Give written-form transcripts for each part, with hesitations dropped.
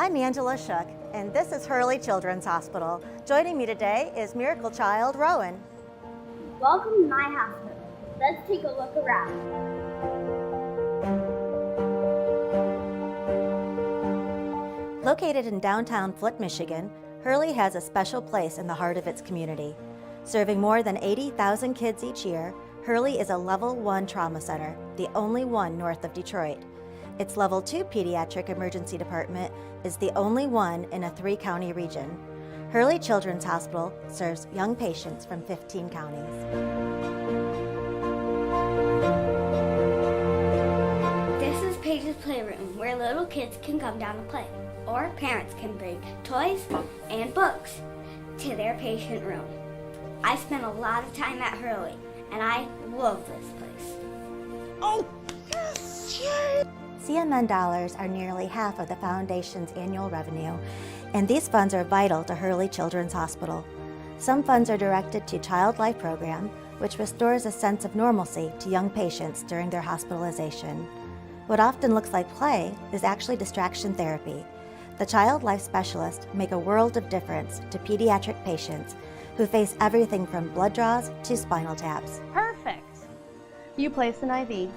I'm Angela Shook, and this is Hurley Children's Hospital. Joining me today is miracle child Rowan. Welcome to my hospital. Let's take a look around. Located in downtown Flint, Michigan, Hurley has a special place in the heart of its community. Serving more than 80,000 kids each year, Hurley is a Level 1 trauma center, the only one north of Detroit. Its Level 2 pediatric emergency department is the only one in a 3-county region. Hurley Children's Hospital serves young patients from 15 counties. This is Paige's Playroom, where little kids can come down and play, or parents can bring toys and books to their patient room. I spent a lot of time at Hurley, and I love this place. Oh, yes, yay! CMN dollars are nearly half of the foundation's annual revenue, and these funds are vital to Hurley Children's Hospital. Some funds are directed to Child Life Program, which restores a sense of normalcy to young patients during their hospitalization. What often looks like play is actually distraction therapy. The Child Life specialists make a world of difference to pediatric patients who face everything from blood draws to spinal taps. Perfect. You place an IV.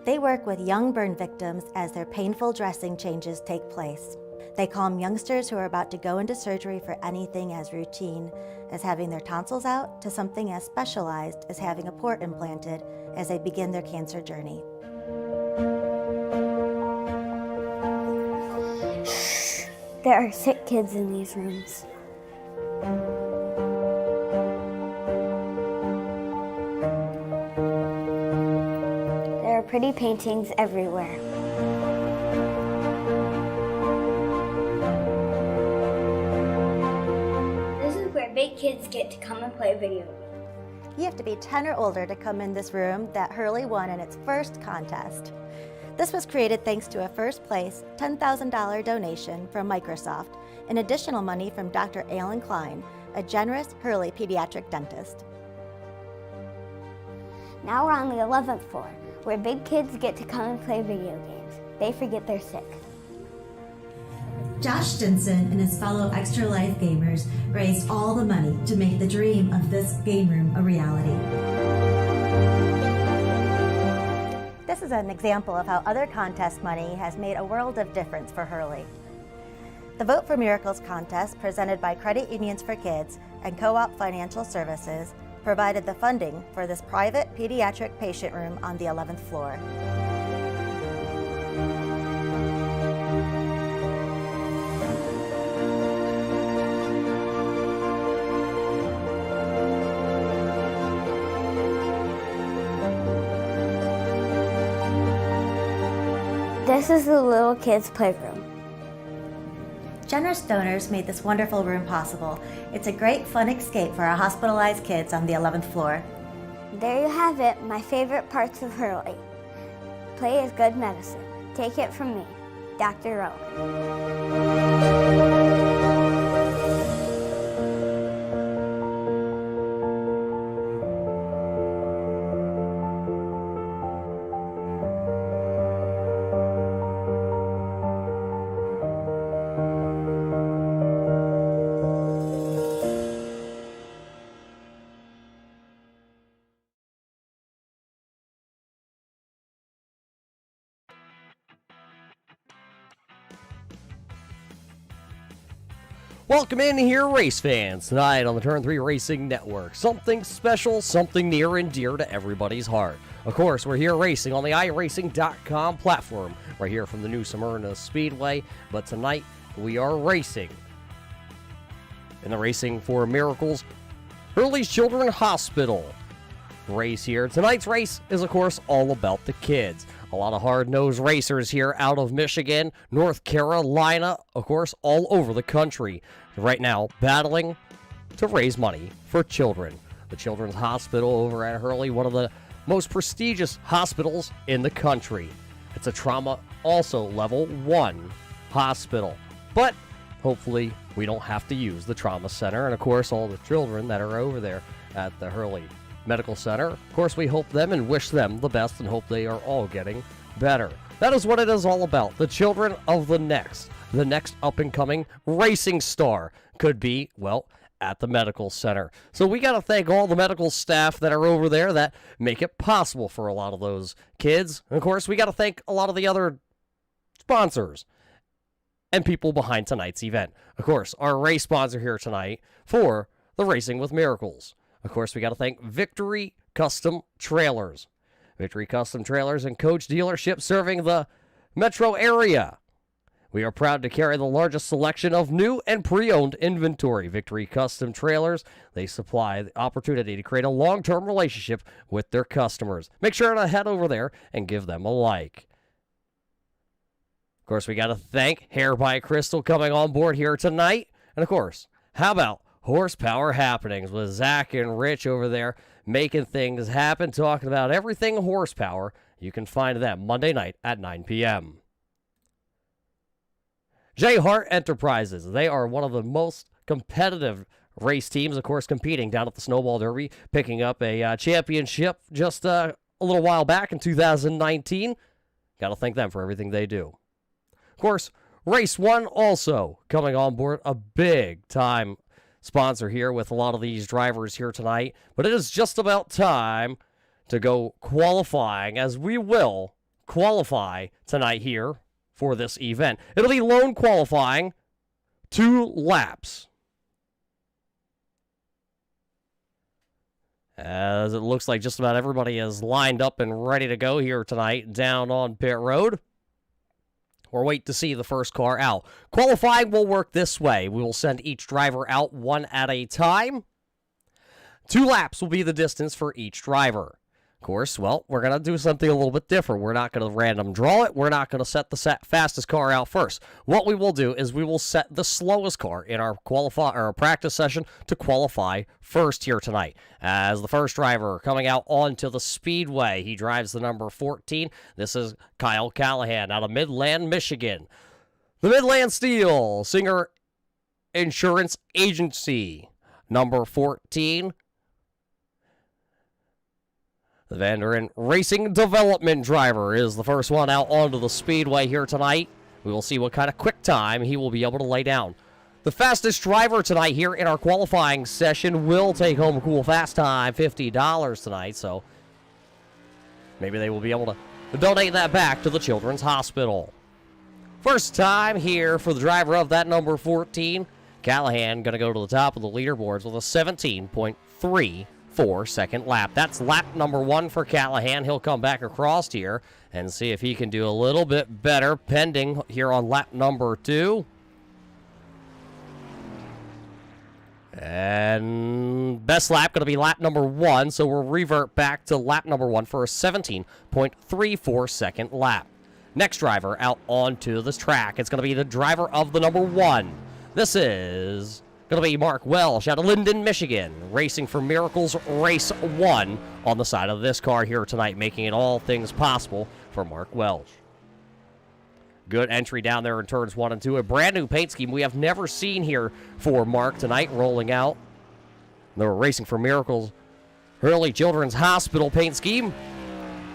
They work with young burn victims as their painful dressing changes take place. They calm youngsters who are about to go into surgery for anything as routine as having their tonsils out to something as specialized as having a port implanted as they begin their cancer journey. There are sick kids in these rooms. There are pretty paintings everywhere. This is where big kids get to come and play video games. You have to be 10 or older to come in this room that Hurley won in its first contest. This was created thanks to a first place $10,000 donation from Microsoft and additional money from Dr. Alan Klein, a generous Hurley pediatric dentist. Now we're on the 11th floor, where big kids get to come and play video games. They forget they're sick. Josh Stinson and his fellow Extra Life gamers raised all the money to make the dream of this game room a reality. This is an example of how other contest money has made a world of difference for Hurley. The Vote for Miracles contest, presented by Credit Unions for Kids and Co-op Financial Services, provided the funding for this private pediatric patient room on the 11th floor. This is the little kids' playroom. Generous donors made this wonderful room possible. It's a great fun escape for our hospitalized kids on the 11th floor. There you have it, my favorite parts of Hurley. Play is good medicine. Take it from me, Dr. Rowan. Welcome in here, race fans. Tonight on the Turn 3 Racing Network, something special, something near and dear to everybody's heart. Of course, we're here racing on the iRacing.com platform, right here from the New Smyrna Speedway. But tonight, we are racing in the Racing for Miracles Hurley Children's Hospital race here. Tonight's race is, of course, all about the kids. A lot of hard-nosed racers here out of Michigan, North Carolina, of course, all over the country. Right now, battling to raise money for children. The Children's Hospital over at Hurley, one of the most prestigious hospitals in the country. It's a trauma, also level 1 hospital. But hopefully, we don't have to use the trauma center. And, of course, all the children that are over there at the Hurley Medical Center. Of course, we hope them and wish them the best and hope they are all getting better. That is what it is all about. The children of the next the next up-and-coming racing star could be, well, at the medical center. So we got to thank all the medical staff that are over there that make it possible for a lot of those kids. And of course, we got to thank a lot of the other sponsors and people behind tonight's event. Of course, our race sponsor here tonight for the Racing with Miracles. Of course, we got to thank Victory Custom Trailers. Victory Custom Trailers and Coach Dealership serving the metro area. We are proud to carry the largest selection of new and pre-owned inventory. Victory Custom Trailers, they supply the opportunity to create a long-term relationship with their customers. Make sure to head over there and give them a like. Of course, we got to thank Hair by Crystal coming on board here tonight. And of course, how about Horsepower Happenings with Zach and Rich over there making things happen, talking about everything horsepower. You can find them Monday night at 9 p.m. J. Hart Enterprises, they are one of the most competitive race teams, of course, competing down at the Snowball Derby, picking up a championship just a little while back in 2019. Got to thank them for everything they do. Of course, Race 1 also coming on board, a big-time sponsor here with a lot of these drivers here tonight. But it is just about time to go qualifying, as we will qualify tonight here for this event. It'll be lone qualifying, 2 laps. As it looks like just about everybody is lined up and ready to go here tonight down on pit road. We'll wait to see the first car out. Qualifying will work this way. We will send each driver out one at a time. 2 laps will be the distance for each driver. Of course, well, we're going to do something a little bit different. We're not going to random draw it. We're not going to set the fastest car out first. What we will do is we will set the slowest car in our practice session to qualify first here tonight. As the first driver coming out onto the speedway, he drives the number 14. This is Kyle Callahan out of Midland, Michigan. The Midland Steel Singer Insurance Agency, number 14. The Vanderin Racing Development driver is the first one out onto the speedway here tonight. We will see what kind of quick time he will be able to lay down. The fastest driver tonight here in our qualifying session will take home a cool fast time, $50 tonight, so maybe they will be able to donate that back to the Children's Hospital. First time here for the driver of that number 14. Callahan going to go to the top of the leaderboards with a 17.34-second lap. That's lap number 1 for Callahan. He'll come back across here and see if he can do a little bit better pending here on lap number 2. And best lap going to be lap number 1, so we'll revert back to lap number 1 for a 17.34-second lap. Next driver out onto this track, it's going to be the driver of the number 1. This is going to be Mark Welsh out of Linden, Michigan, racing for Miracles Race 1 on the side of this car here tonight, making it all things possible for Mark Welsh. Good entry down there in turns 1 and 2. A brand new paint scheme we have never seen here for Mark tonight, rolling out. They're racing for Miracles Hurley Children's Hospital paint scheme.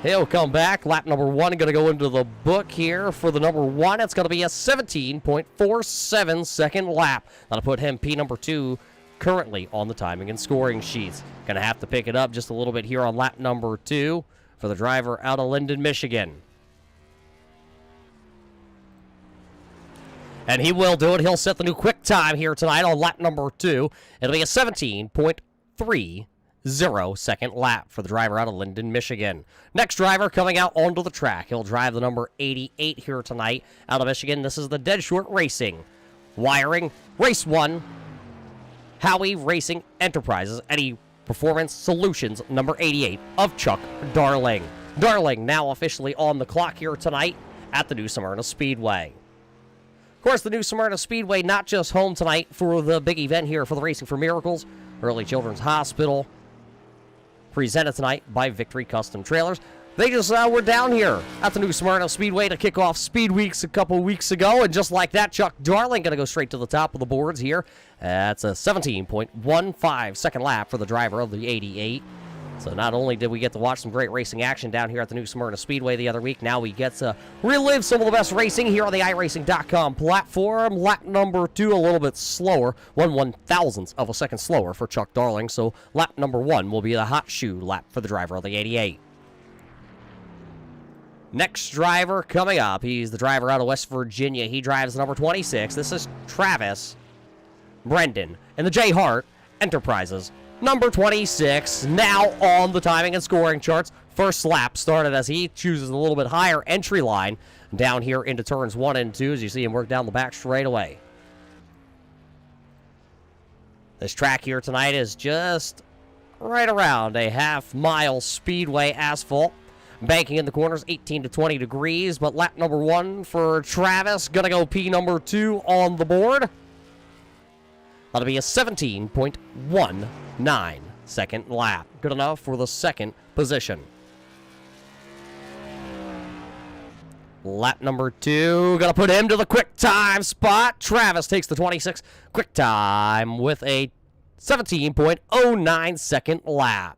He'll come back. Lap number 1 going to go into the book here for the number 1. It's going to be a 17.47-second lap. That'll put him P number 2 currently on the timing and scoring sheets. Going to have to pick it up just a little bit here on lap number 2 for the driver out of Linden, Michigan. And he will do it. He'll set the new quick time here tonight on lap number 2. It'll be a 17.30-second lap for the driver out of Linden, Michigan. Next driver coming out onto the track. He'll drive the number 88 here tonight out of Michigan. This is the Dead Short Racing. Wiring, Race 1, Howie Racing Enterprises, Eddie Performance Solutions, number 88 of Chuck Darling. Darling now officially on the clock here tonight at the New Smyrna Speedway. Of course, the New Smyrna Speedway not just home tonight for the big event here for the Racing for Miracles, Hurley Children's Hospital, presented tonight by Victory Custom Trailers. They just were down here at the New Smyrna Speedway to kick off Speed Weeks a couple weeks ago, and just like that, Chuck Darling going to go straight to the top of the boards here. That's a 17.15-second lap for the driver of the 88. So not only did we get to watch some great racing action down here at the New Smyrna Speedway the other week, now we get to relive some of the best racing here on the iRacing.com platform. Lap number 2 a little bit slower, 1/1000th of a second slower for Chuck Darling, so lap number 1 will be the hot shoe lap for the driver of the 88. Next driver coming up, he's the driver out of West Virginia. He drives number 26. This is Travis Brendan in the J. Hart Enterprises. Number 26, now on the timing and scoring charts. First lap started as he chooses a little bit higher entry line down here into turns 1 and 2 as you see him work down the back straightaway. This track here tonight is just right around a half-mile speedway asphalt. Banking in the corners, 18 to 20 degrees, but lap number 1 for Travis. Gonna go P number 2 on the board. That'll be a 17.19 second lap. Good enough for the second position. Lap number 2, gonna put him to the quick time spot. Travis takes the 26 quick time with a 17.09 second lap.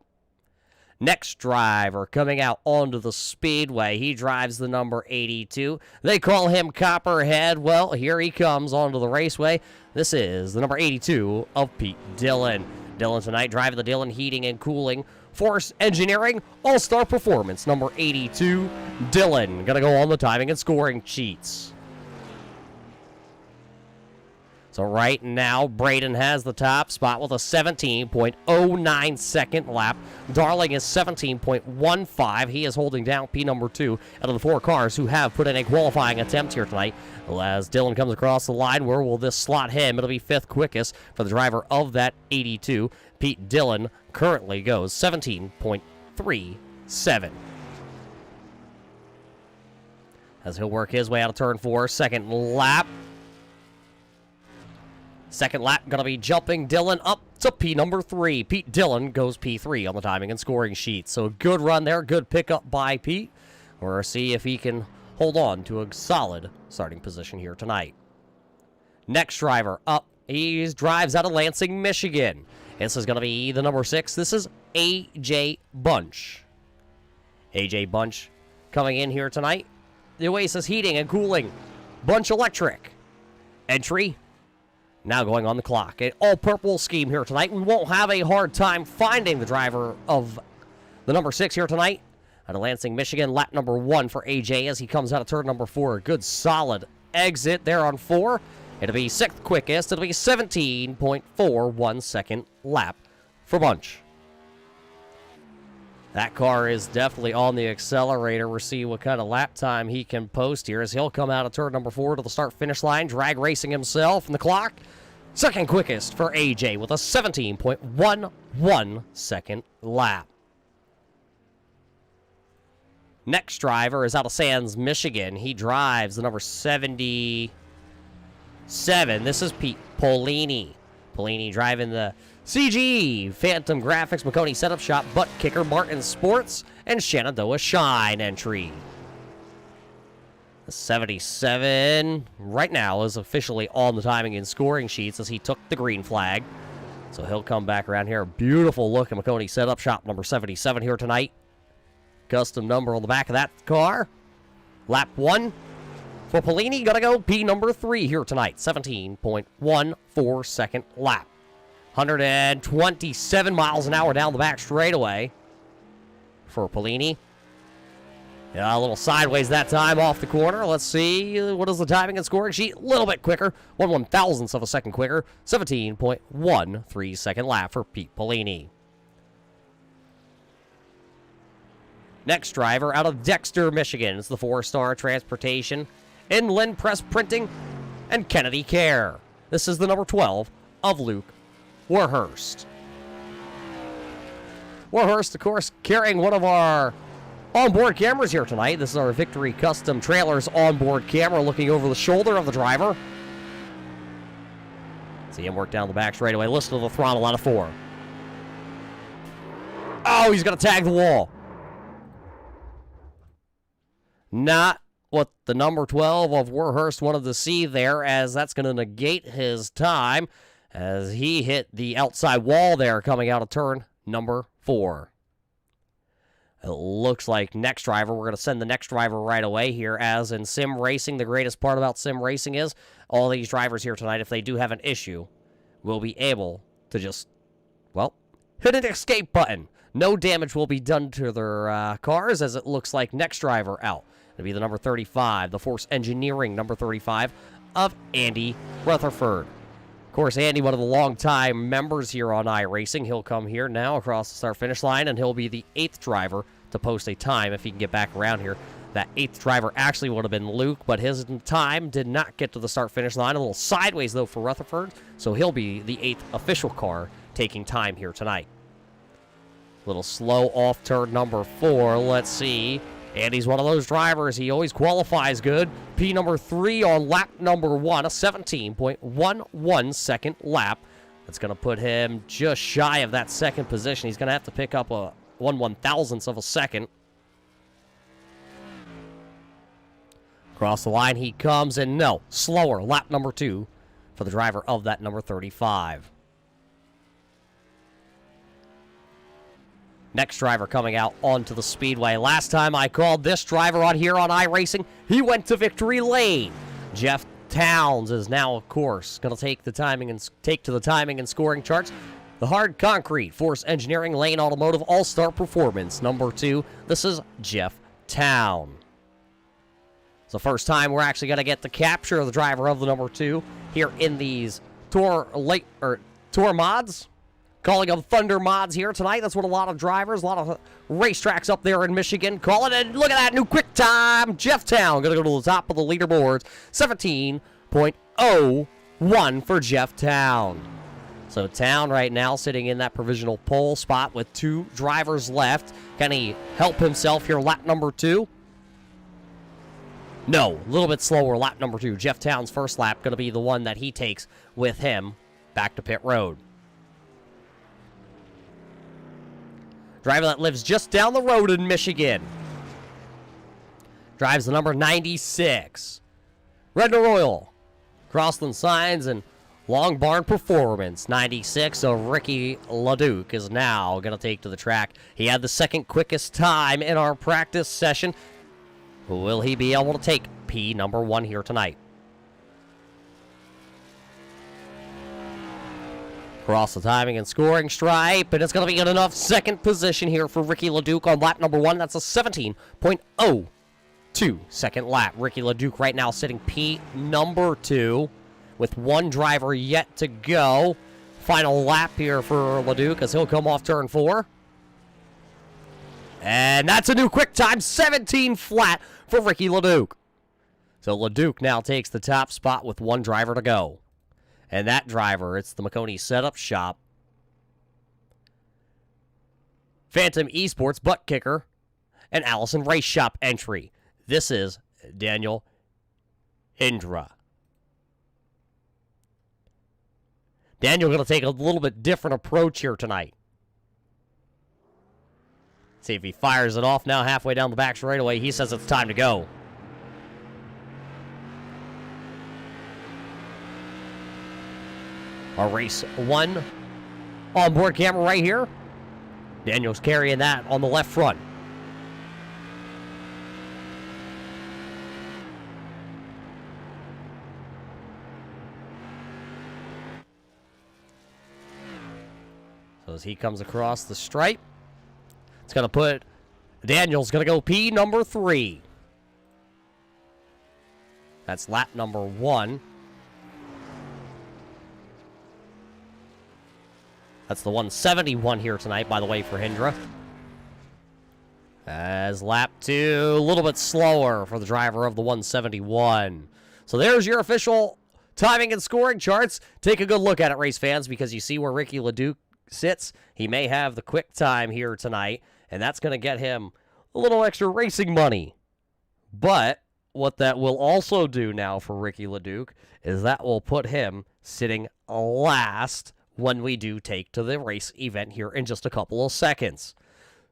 Next driver coming out onto the speedway. He drives the number 82. They call him Copperhead. Well, here he comes onto the raceway. This is the number 82 of Pete Dillon. Dillon tonight driving the Dillon Heating and Cooling Force Engineering All-Star Performance. Number 82, Dillon. Gonna go on the timing and scoring sheets. So right now, Braden has the top spot with a 17.09 second lap. Darling is 17.15. He is holding down P number 2 out of the 4 cars who have put in a qualifying attempt here tonight. Well, as Dillon comes across the line, where will this slot him? It'll be 5th quickest for the driver of that 82. Pete Dillon currently goes 17.37. As he'll work his way out of turn 4, second lap. Second lap going to be jumping Dillon up to P number 3. Pete Dillon goes P3 on the timing and scoring sheet. So good run there, good pickup by Pete. We'll see if he can hold on to a solid starting position here tonight. Next driver up, he drives out of Lansing, Michigan. This is going to be the number 6. This is A.J. Bunch. A.J. Bunch coming in here tonight. The Oasis Heating and Cooling. Bunch Electric. Entry. Now going on the clock. An all-purple scheme here tonight. We won't have a hard time finding the driver of the number 6 here tonight. Out of Lansing, Michigan, lap number 1 for AJ as he comes out of turn number 4. A good solid exit there on 4. It'll be 6th quickest. It'll be 17.41 second lap for Bunch. That car is definitely on the accelerator. We'll see what kind of lap time he can post here as he'll come out of turn number 4 to the start-finish line, drag racing himself in the clock. Second quickest for AJ with a 17.11 second lap. Next driver is out of Sands, Michigan. He drives the number 77. This is Pete Polini. Polini driving the CG, Phantom Graphics, McConey Setup Shop, Butt Kicker, Martin Sports, and Shenandoah Shine entry. The 77 right now is officially on the timing and scoring sheets as he took the green flag. So he'll come back around here. Beautiful look at McConey Setup Shop, number 77 here tonight. Custom number on the back of that car. Lap 1 for Polini. Gonna go P number 3 here tonight. 17.14 second lap. 127 miles an hour down the back straightaway for Polini. Yeah, a little sideways that time off the corner. Let's see. What is the timing and scoring sheet? A little bit quicker. 1/1000th of a second quicker. 17.13 second lap for Pete Polini. Next driver out of Dexter, Michigan. It's the 4-star Transportation, Inland Press Printing, and Kennedy Care. This is the number 12 of Luke Warhurst. Warhurst, of course, carrying one of our onboard cameras here tonight. This is our Victory Custom Trailers onboard camera looking over the shoulder of the driver. See him work down the back straightaway. Listen to the throttle out of 4. Oh, he's going to tag the wall. Not what the number 12 of Warhurst wanted to see there, as that's going to negate his time as he hit the outside wall there coming out of turn number 4. It looks like next driver, we're going to send the next driver right away here, as in sim racing, the greatest part about sim racing is all these drivers here tonight, if they do have an issue, will be able to just, well, hit an escape button. No damage will be done to their cars, as it looks like next driver out. It'll be the number 35, the Force Engineering number 35 of Andy Rutherford. Of course, Andy, one of the longtime members here on iRacing, he'll come here now across the start-finish line, and he'll be the 8th driver to post a time if he can get back around here. That 8th driver actually would have been Luke, but his time did not get to the start-finish line. A little sideways, though, for Rutherford, so he'll be the 8th official car taking time here tonight. Little slow off turn number 4. Let's see. Andy's one of those drivers. He always qualifies good. P number 3 on lap number 1, a 17.11 second lap. That's going to put him just shy of that second position. He's going to have to pick up a 1/1000th of a second. Across the line he comes, and no, slower, lap number 2 for the driver of that number 35. Next driver coming out onto the speedway. Last time I called this driver on here on iRacing, he went to victory lane. Jeff Towns is now, of course, going to take to the timing and scoring charts. The hard concrete Force Engineering Lane Automotive All-Star Performance number 2. This is Jeff Town. It's the first time we're actually going to get the capture of the driver of the number 2 here in these Tour mods. Calling them Thunder mods here tonight. That's what a lot of drivers, a lot of racetracks up there in Michigan call it. And look at that new quick time. Jeff Town going to go to the top of the leaderboards. 17.01 for Jeff Town. So Town right now sitting in that provisional pole spot with 2 drivers left. Can he help himself here lap number 2? No, a little bit slower lap number 2. Jeff Town's first lap going to be the one that he takes with him back to pit road. Driver that lives just down the road in Michigan. Drives the number 96. Red and Royal. Crossland Signs and Long Barn Performance. 96 of Ricky LeDuc is now going to take to the track. He had the second quickest time in our practice session. Will he be able to take P number 1 here tonight? Across the timing and scoring stripe, and it's going to be in enough second position here for Ricky LeDuc on lap number 1. That's a 17.02 second lap. Ricky LeDuc right now sitting P number 2 with 1 driver yet to go. Final lap here for LeDuc as he'll come off turn 4. And that's a new quick time, 17 flat for Ricky LeDuc. So LeDuc now takes the top spot with 1 driver to go. And that driver, it's the McConey Setup Shop. Phantom Esports Butt Kicker and Allison Race Shop entry. This is Daniel Indra. Daniel going to take a little bit different approach here tonight. See if he fires it off now halfway down the back straightaway. He says it's time to go. Our race 1 onboard camera right here. Daniel's carrying that on the left front. So as he comes across the stripe, it's going to put Daniel's going to go P number 3. That's lap number 1. That's the 171 here tonight, by the way, for Hindra. As lap 2, a little bit slower for the driver of the 171. So there's your official timing and scoring charts. Take a good look at it, race fans, because you see where Ricky LeDuc sits. He may have the quick time here tonight, and that's going to get him a little extra racing money. But what that will also do now for Ricky LeDuc is that will put him sitting last when we do take to the race event here in just a couple of seconds.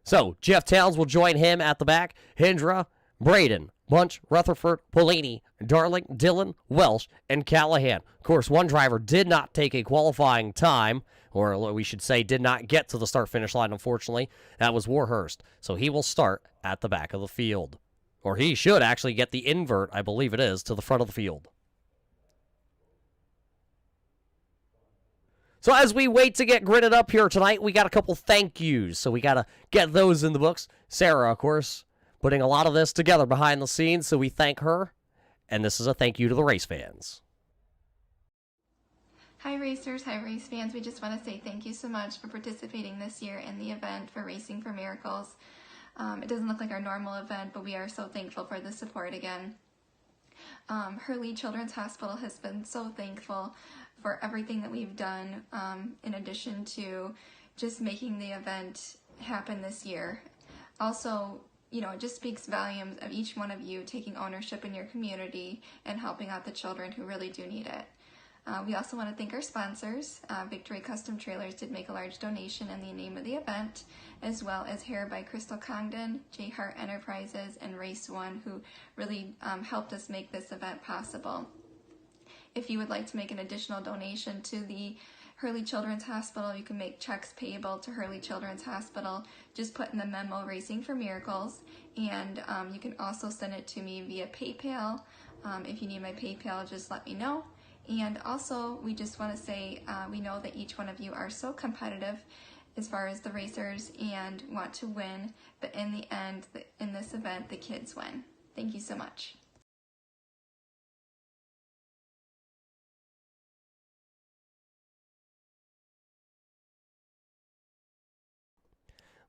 So, Jeff Towns will join him at the back. Hindra, Braden, Bunch, Rutherford, Polini, Darling, Dillon, Welsh, and Callahan. Of course, one driver did not take a qualifying time, or we should say did not get to the start-finish line, unfortunately. That was Warhurst. So he will start at the back of the field. Or he should actually get the invert, I believe it is, to the front of the field. So as we wait to get gridded up here tonight, we got a couple thank yous. So we got to get those in the books. Sarah, of course, putting a lot of this together behind the scenes, so we thank her. And this is a thank you to the race fans. Hi racers, hi race fans. We just want to say thank you so much for participating this year in the event for Racing for Miracles. It doesn't look like our normal event, but we are so thankful for the support again. Hurley Children's Hospital has been so thankful for everything that we've done, in addition to just making the event happen this year. Also, you know, it just speaks volumes of each one of you taking ownership in your community and helping out the children who really do need it. We also want to thank our sponsors. Victory Custom Trailers did make a large donation in the name of the event, as well as Hair by Crystal Congdon, J Hart Enterprises, and Race One, who really helped us make this event possible. If you would like to make an additional donation to the Hurley Children's Hospital, you can make checks payable to Hurley Children's Hospital. Just put in the memo Racing for Miracles, and you can also send it to me via PayPal. If you need my PayPal, just let me know. And also, we just want to say we know that each one of you are so competitive as far as the racers and want to win, but in the end, in this event, the kids win. Thank you so much.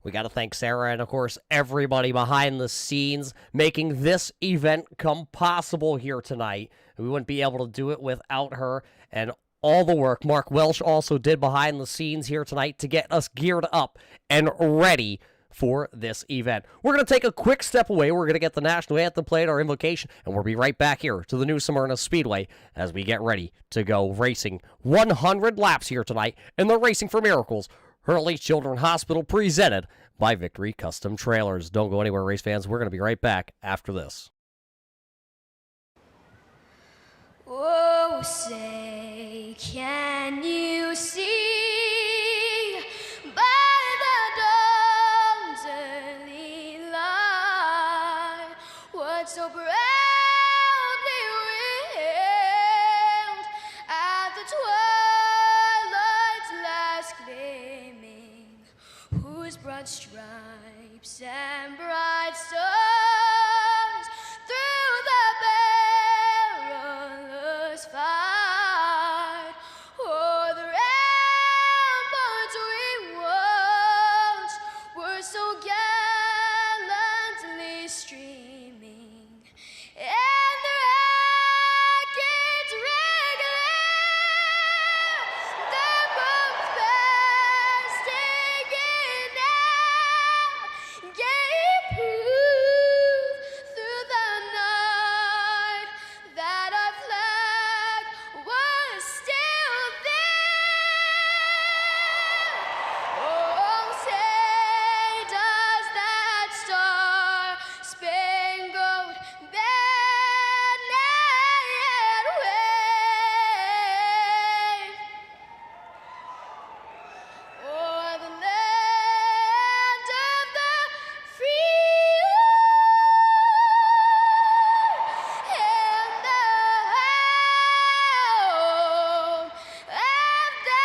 We got to thank Sarah and, of course, everybody behind the scenes making this event come possible here tonight. We wouldn't be able to do it without her and all the work Mark Welsh also did behind the scenes here tonight to get us geared up and ready for this event. We're going to take a quick step away. We're going to get the national anthem played, our invocation, and we'll be right back here to the New Smyrna Speedway as we get ready to go racing 100 laps here tonight in the Racing for Miracles Hurley Children's Hospital, presented by Victory Custom Trailers. Don't go anywhere, race fans. We're going to be right back after this. Oh, say, can you see by the dawn's early light what so proudly wailed at the twilight's last gleaming, whose broad stripes and bright stars through the perilous fight o'er the ramparts we watched were so gallantly streaming, and the rockets regular their bombs bursting in air gave proof through the night that our flag was still there. Oh, say does that star-spangled banner yet wave o'er the land of the free and the home of the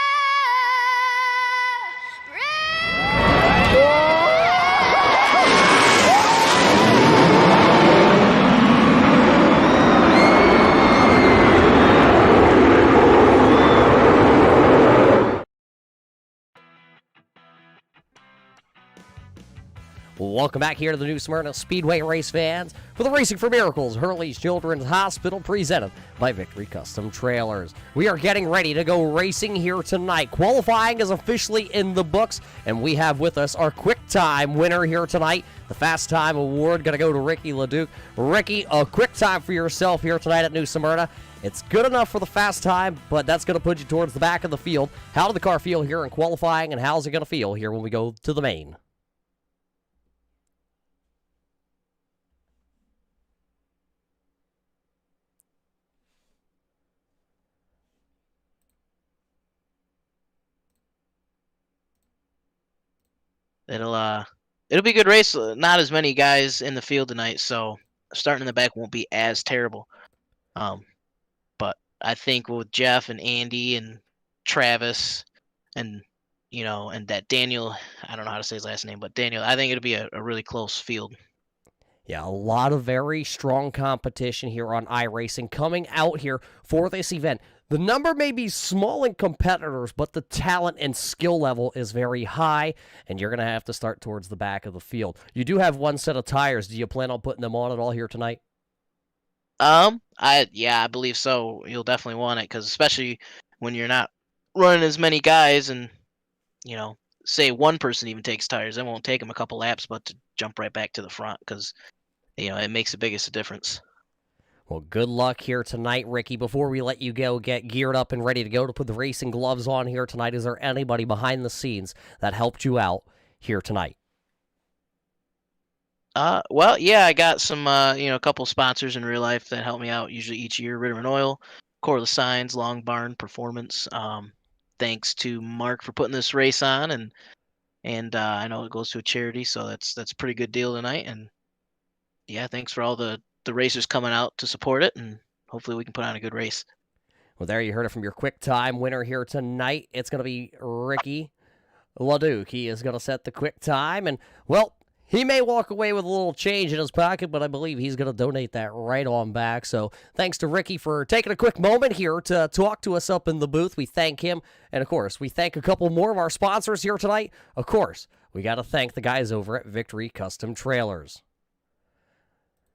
Welcome back here to the New Smyrna Speedway, race fans, for the Racing for Miracles Hurley Children's Hospital, presented by Victory Custom Trailers. We are getting ready to go racing here tonight. Qualifying is officially in the books, and we have with us our quick time winner here tonight. The Fast Time Award going to go to Ricky LeDuc. Ricky, a quick time for yourself here tonight at New Smyrna. It's good enough for the fast time, but that's going to put you towards the back of the field. How did the car feel here in qualifying, and how's it going to feel here when we go to the main? It'll be a good race. Not as many guys in the field tonight, so starting in the back won't be as terrible. But I think with Jeff and Andy and Travis and and that Daniel, I don't know how to say his last name, but Daniel, I think it'll be a really close field. Yeah, a lot of very strong competition here on iRacing coming out here for this event. The number may be small in competitors, but the talent and skill level is very high, and you're going to have to start towards the back of the field. You do have one set of tires. Do you plan on putting them on at all here tonight? I believe so. You'll definitely want it, because especially when you're not running as many guys, and say one person even takes tires, it won't take them a couple laps, but to jump right back to the front, because it makes the biggest difference. Well, good luck here tonight, Ricky. Before we let you go, get geared up and ready to go to put the racing gloves on here tonight, is there anybody behind the scenes that helped you out here tonight? Well, yeah, I got some, a couple sponsors in real life that help me out usually each year. Ritter and Oil, Corliss Signs, Long Barn Performance. Thanks to Mark for putting this race on, and I know it goes to a charity, so that's a pretty good deal tonight. And yeah, thanks for all the racers coming out to support it, and hopefully we can put on a good race. Well, there you heard it from your quick time winner here tonight. It's going to be Ricky LaDuke. He is going to set the quick time, and, well, he may walk away with a little change in his pocket, but I believe he's going to donate that right on back. So thanks to Ricky for taking a quick moment here to talk to us up in the booth. We thank him. And, of course, we thank a couple more of our sponsors here tonight. Of course, we got to thank the guys over at Victory Custom Trailers.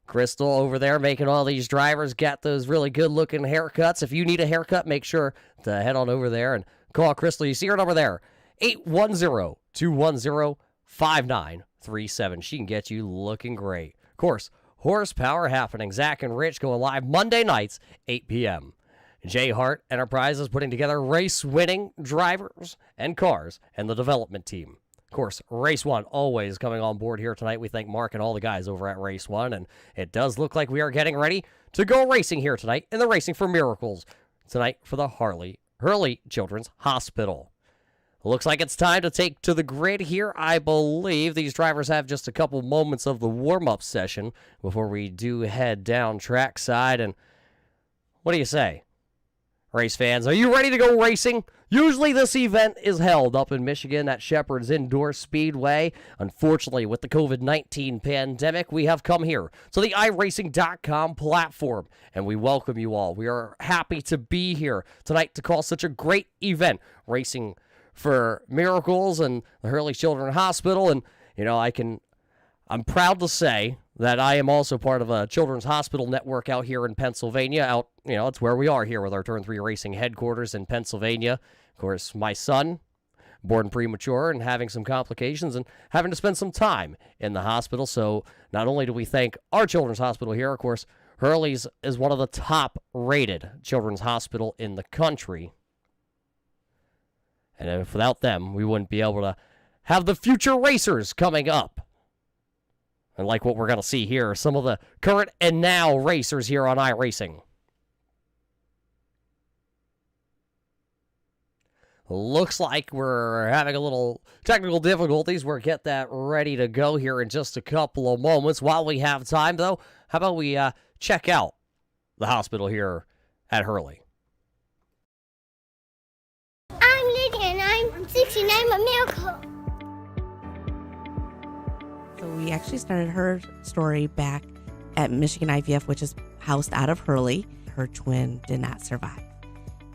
Crystal over there making all these drivers get those really good-looking haircuts. If you need a haircut, make sure to head on over there and call Crystal. You see her number there, 810-210-5937. She can get you looking great. Of course, Horsepower Happening. Zach and Rich going live Monday nights, 8 p.m. J. Hart Enterprises putting together race-winning drivers and cars and the development team. Of course, Race One always coming on board here tonight. We thank Mark and all the guys over at Race One, and it does look like we are getting ready to go racing here tonight in the Racing for Miracles tonight for the Hurley Children's Hospital. Looks like it's time to take to the grid here. I believe these drivers have just a couple moments of the warm-up session before we do head down trackside. And what do you say, race fans? Are you ready to go racing? Usually this event is held up in Michigan at Shepherd's Indoor Speedway. Unfortunately, with the COVID-19 pandemic, we have come here to the iRacing.com platform, and we welcome you all. We are happy to be here tonight to call such a great event, Racing for Miracles and the Hurley Children's Hospital. And, I'm proud to say that I am also part of a children's hospital network out here in Pennsylvania. It's where we are here with our Turn 3 Racing headquarters in Pennsylvania. Of course, my son, born premature and having some complications and having to spend some time in the hospital. So not only do we thank our children's hospital here, of course, Hurley's is one of the top-rated children's hospital in the country. And if without them, we wouldn't be able to have the future racers coming up. And like what we're going to see here, some of the current and now racers here on iRacing. Looks like we're having a little technical difficulties. We'll get that ready to go here in just a couple of moments. While we have time, though, how about we check out the hospital here at Hurley? I'm Lydia and I'm 16. I'm a miracle. So we actually started her story back at Michigan IVF, which is housed out of Hurley. Her twin did not survive.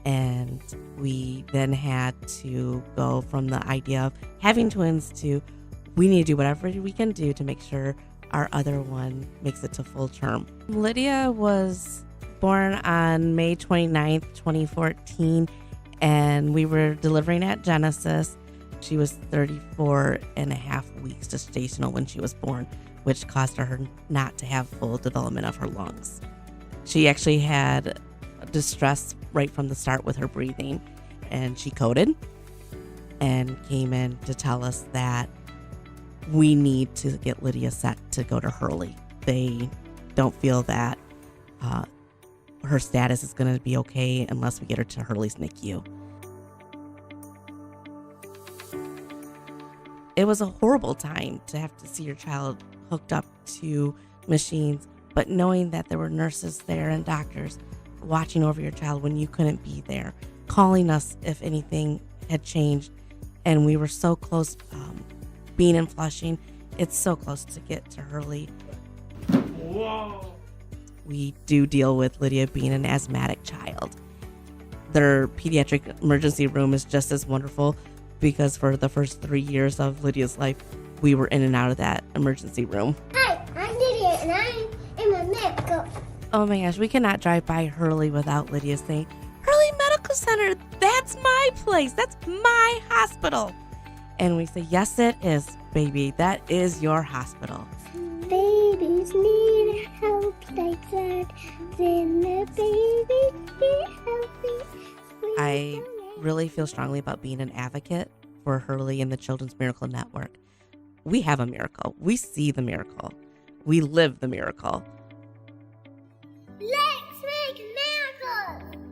And we then had to go from the idea of having twins to we need to do whatever we can do to make sure our other one makes it to full term. Lydia was born on May 29th, 2014, and we were delivering at Genesis. She was 34 and a half weeks gestational when she was born, which caused her not to have full development of her lungs. She actually had distress right from the start with her breathing, and she coded and came in to tell us that we need to get Lydia set to go to Hurley. They don't feel that her status is going to be okay unless we get her to Hurley's NICU. It was a horrible time to have to see your child hooked up to machines, but knowing that there were nurses there and doctors watching over your child when you couldn't be there, calling us if anything had changed. And we were so close, being in Flushing, it's so close to get to Hurley. Whoa. We do deal with Lydia being an asthmatic child. Their pediatric emergency room is just as wonderful because for the first 3 years of Lydia's life, we were in and out of that emergency room. Hi, I'm Lydia and I'm in my medical. Oh my gosh, we cannot drive by Hurley without Lydia saying, Hurley Medical Center, that's my place, that's my hospital. And we say, yes it is, baby, that is your hospital. Babies need help, they said. Then the babies get healthy. I really feel strongly about being an advocate for Hurley and the Children's Miracle Network. We have a miracle. We see the miracle. We live the miracle. Let's make miracles!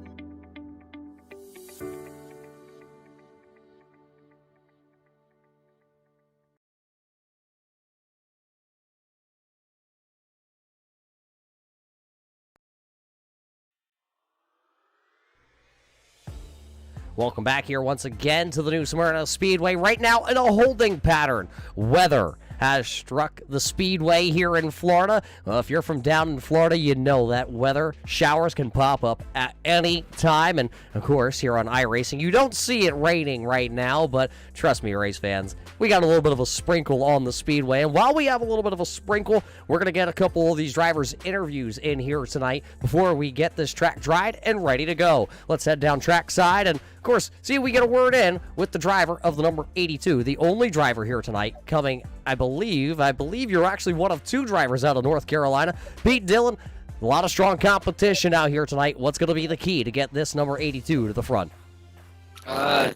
Welcome back here once again to the New Smyrna Speedway. Right now in a holding pattern. Weather has struck the Speedway here in Florida. Well, if you're from down in Florida, you know that weather showers can pop up at any time. And, of course, here on iRacing, you don't see it raining right now, but trust me, race fans, we got a little bit of a sprinkle on the Speedway. And while we have a little bit of a sprinkle, we're going to get a couple of these drivers' interviews in here tonight before we get this track dried and ready to go. Let's head down trackside and, of course, see if we get a word in with the driver of the number 82, the only driver here tonight coming, I believe you're actually one of two drivers out of North Carolina. Pete Dillon, a lot of strong competition out here tonight. What's going to be the key to get this number 82 to the front?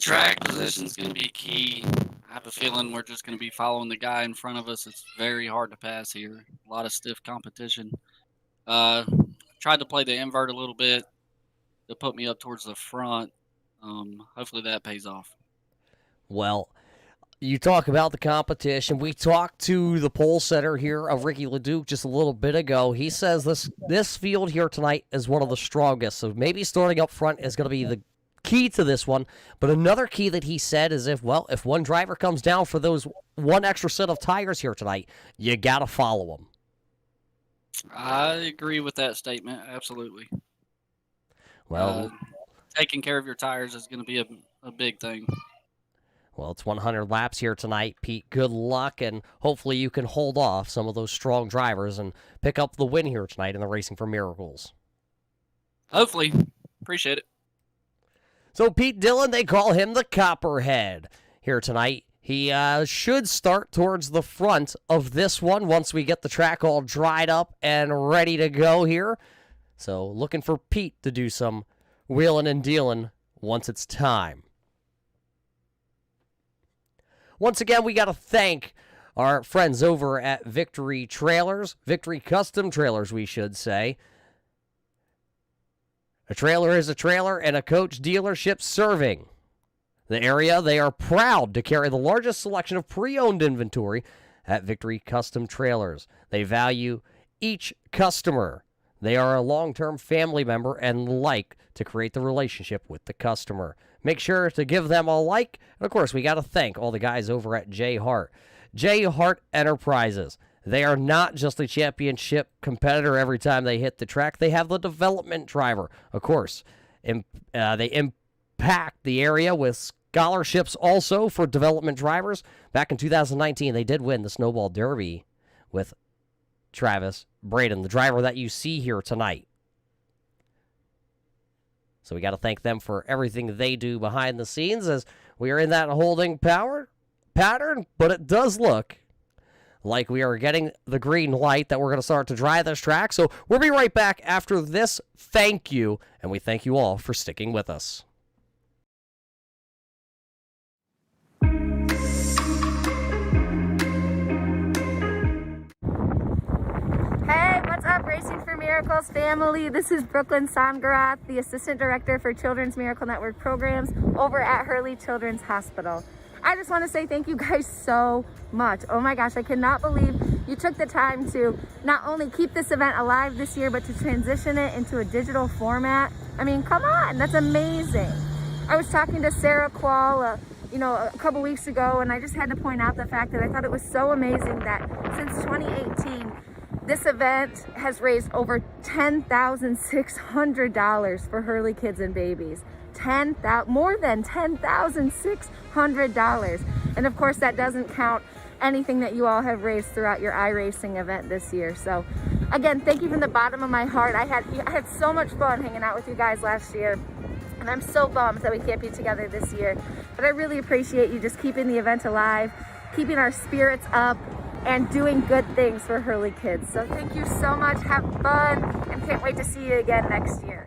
Track position's going to be key. I have a feeling we're just going to be following the guy in front of us. It's very hard to pass here. A lot of stiff competition. Tried to play the invert a little bit to put me up towards the front. Hopefully that pays off. Well, you talk about the competition. We talked to the pole setter here of Ricky LeDuc just a little bit ago. He says this field here tonight is one of the strongest. So maybe starting up front is going to be the key to this one. But another key that he said is if one driver comes down for those one extra set of tires here tonight, you got to follow them. I agree with that statement. Absolutely. Well, taking care of your tires is going to be a big thing. Well, it's 100 laps here tonight, Pete. Good luck, and hopefully you can hold off some of those strong drivers and pick up the win here tonight in the Racing for Miracles. Hopefully. Appreciate it. So Pete Dillon, they call him the Copperhead here tonight. He should start towards the front of this one once we get the track all dried up and ready to go here. So looking for Pete to do some wheeling and dealing once it's time. Once again, we got to thank our friends over at Victory Trailers, Victory Custom Trailers, we should say. A trailer is a trailer, and a coach dealership serving the area. They are proud to carry the largest selection of pre-owned inventory at Victory Custom Trailers. They value each customer. They are a long-term family member and like to create the relationship with the customer. Make sure to give them a like. And, of course, we got to thank all the guys over at J. Hart. J. Hart Enterprises. They are not just a championship competitor every time they hit the track. They have the development driver. Of course, they impact the area with scholarships also for development drivers. Back in 2019, they did win the Snowball Derby with Travis Braden, the driver that you see here tonight. So we got to thank them for everything they do behind the scenes as we are in that holding pattern, but it does look like we are getting the green light that we're going to start to dry this track. So we'll be right back after this thank you, and we thank you all for sticking with us. Hey, what's up, Racing for Miracles family? This is Brooklyn Samgarat, the Assistant Director for Children's Miracle Network programs over at Hurley Children's Hospital. I just want to say thank you guys so much. Oh my gosh, I cannot believe you took the time to not only keep this event alive this year, but to transition it into a digital format. I mean, come on, that's amazing. I was talking to Sarah Quall, a couple weeks ago, and I just had to point out the fact that I thought it was so amazing that since 2018, this event has raised over $10,600 for Hurley kids and babies. More than $10,600. And of course, that doesn't count anything that you all have raised throughout your iRacing event this year. So again, thank you from the bottom of my heart. I had so much fun hanging out with you guys last year, and I'm so bummed that we can't be together this year. But I really appreciate you just keeping the event alive, keeping our spirits up, and doing good things for Hurley kids. So thank you so much, have fun, and can't wait to see you again next year.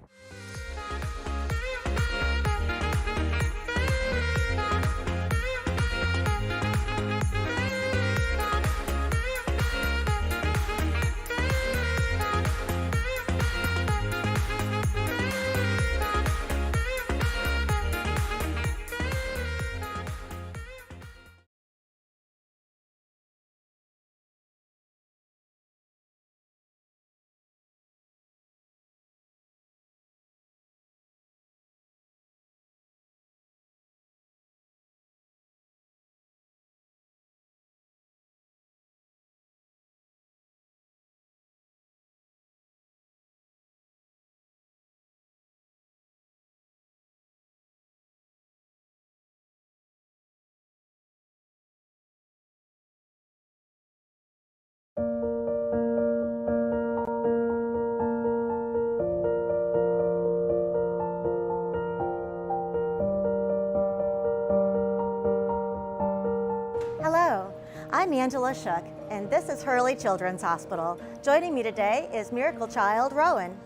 Hello, I'm Angela Shook, and this is Hurley Children's Hospital. Joining me today is Miracle Child Rowan.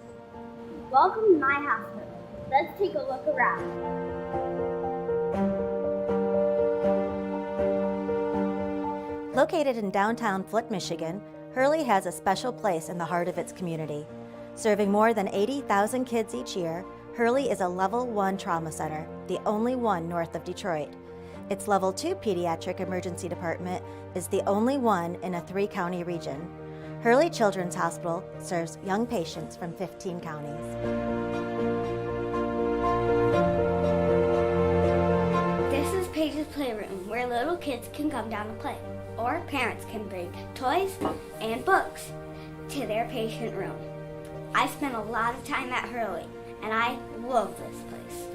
Welcome to my hospital. Let's take a look around. Located in downtown Flint, Michigan, Hurley has a special place in the heart of its community. Serving more than 80,000 kids each year, Hurley is a Level 1 trauma center, the only one north of Detroit. Its Level 2 pediatric emergency department is the only one in a 3-county region. Hurley Children's Hospital serves young patients from 15 counties. This is Paige's Playroom, where little kids can come down and play, or parents can bring toys and books to their patient room. I spent a lot of time at Hurley, and I love this place.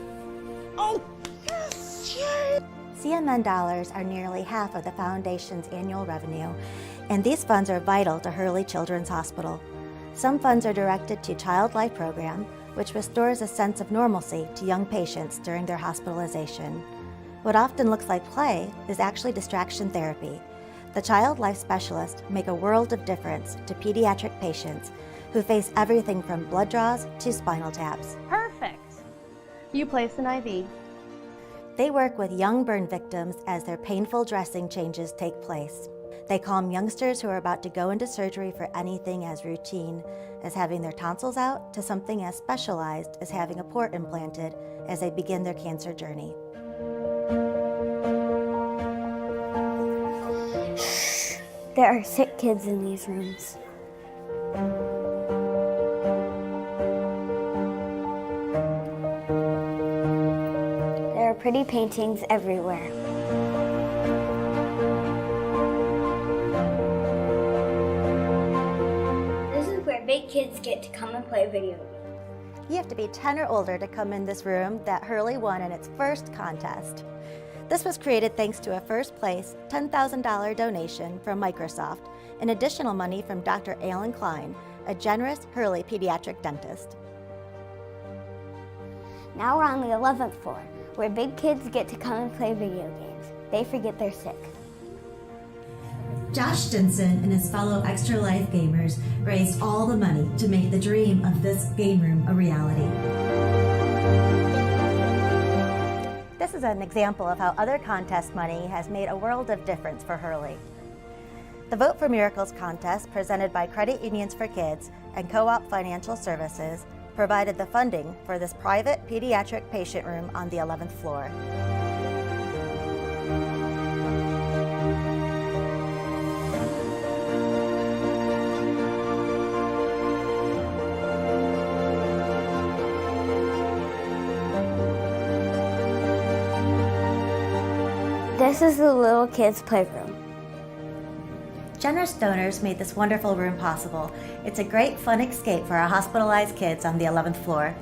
Oh, yes, yay! CMN dollars are nearly half of the Foundation's annual revenue, and these funds are vital to Hurley Children's Hospital. Some funds are directed to Child Life Program, which restores a sense of normalcy to young patients during their hospitalization. What often looks like play is actually distraction therapy. The Child Life Specialists make a world of difference to pediatric patients who face everything from blood draws to spinal taps. Perfect. You place an IV. They work with young burn victims as their painful dressing changes take place. They calm youngsters who are about to go into surgery for anything as routine as having their tonsils out to something as specialized as having a port implanted as they begin their cancer journey. There are sick kids in these rooms. There are pretty paintings everywhere. This is where big kids get to come and play video games. You have to be 10 or older to come in this room that Hurley won in its first contest. This was created thanks to a first place $10,000 donation from Microsoft and additional money from Dr. Alan Klein, a generous Hurley pediatric dentist. Now we're on the 11th floor, where big kids get to come and play video games. They forget they're sick. Josh Stinson and his fellow Extra Life gamers raised all the money to make the dream of this game room a reality. This is an example of how other contest money has made a world of difference for Hurley. The Vote for Miracles contest, presented by Credit Unions for Kids and Co-op Financial Services, provided the funding for this private pediatric patient room on the 11th floor. This is the little kids' playroom. Generous donors made this wonderful room possible. It's a great fun escape for our hospitalized kids on the 11th floor.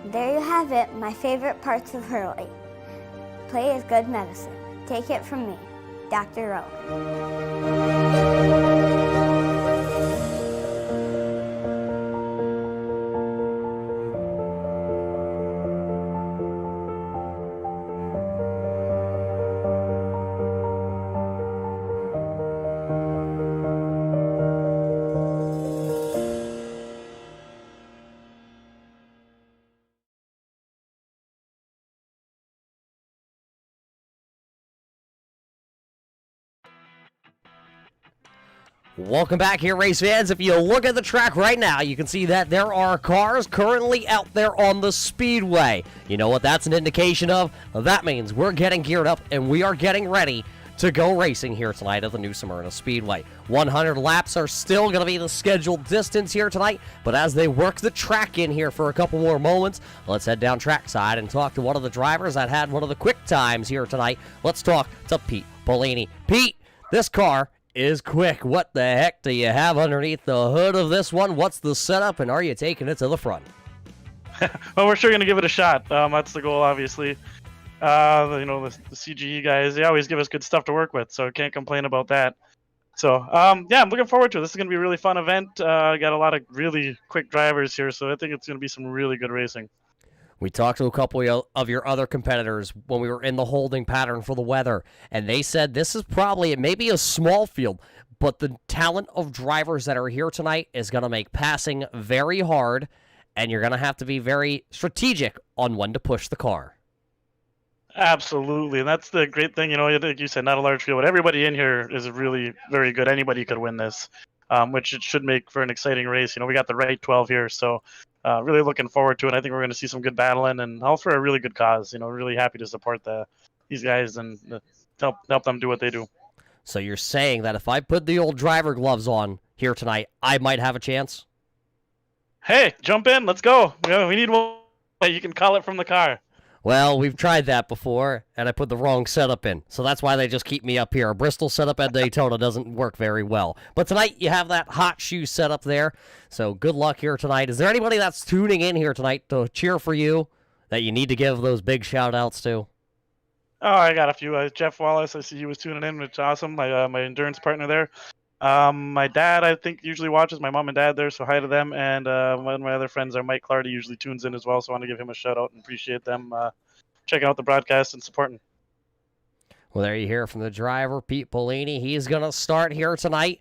There you have it, my favorite parts of Hurley. Play is good medicine. Take it from me, Dr. Rowe. Welcome back here, race fans. If you look at the track right now, you can see that there are cars currently out there on the speedway. You know what that's an indication of? That means we're getting geared up and we are getting ready to go racing here tonight at the New Smyrna Speedway. 100 laps are still going to be the scheduled distance here tonight, but as they work the track in here for a couple more moments, let's head down trackside and talk to one of the drivers that had one of the quick times here tonight. Let's talk to Pete Polini. Pete, this car is quick. What the heck do you have underneath the hood of this one? What's the setup, and are you taking it to the front? Well, we're sure going to give it a shot. That's the goal, obviously. The CGE guys, they always give us good stuff to work with, so can't complain about that. So, I'm looking forward to it. This is going to be a really fun event. Got a lot of really quick drivers here, so I think it's going to be some really good racing. We talked to a couple of your other competitors when we were in the holding pattern for the weather, and they said this is probably, it may be a small field, but the talent of drivers that are here tonight is going to make passing very hard, and you're going to have to be very strategic on when to push the car. Absolutely, and that's the great thing. Like you said, not a large field, but everybody in here is really very good. Anybody could win this, which it should make for an exciting race. We got the right 12 here, so really looking forward to it. I think we're going to see some good battling, and all for a really good cause. Really happy to support these guys and help them do what they do. So you're saying that if I put the old driver gloves on here tonight, I might have a chance? Hey, jump in. Let's go. We need one. You can call it from the car. Well, we've tried that before, and I put the wrong setup in. So that's why they just keep me up here. A Bristol setup at Daytona doesn't work very well. But tonight, you have that hot shoe setup there. So good luck here tonight. Is there anybody that's tuning in here tonight to cheer for you that you need to give those big shout-outs to? Oh, I got a few. Jeff Wallace, I see he was tuning in, which is awesome. My endurance partner there. My dad, I think, usually watches. My mom and dad there, so hi to them. And one of my other friends, Mike Clardy, usually tunes in as well, so I want to give him a shout-out and appreciate them checking out the broadcast and supporting. Well, there you hear from the driver, Pete Polini. He's going to start here tonight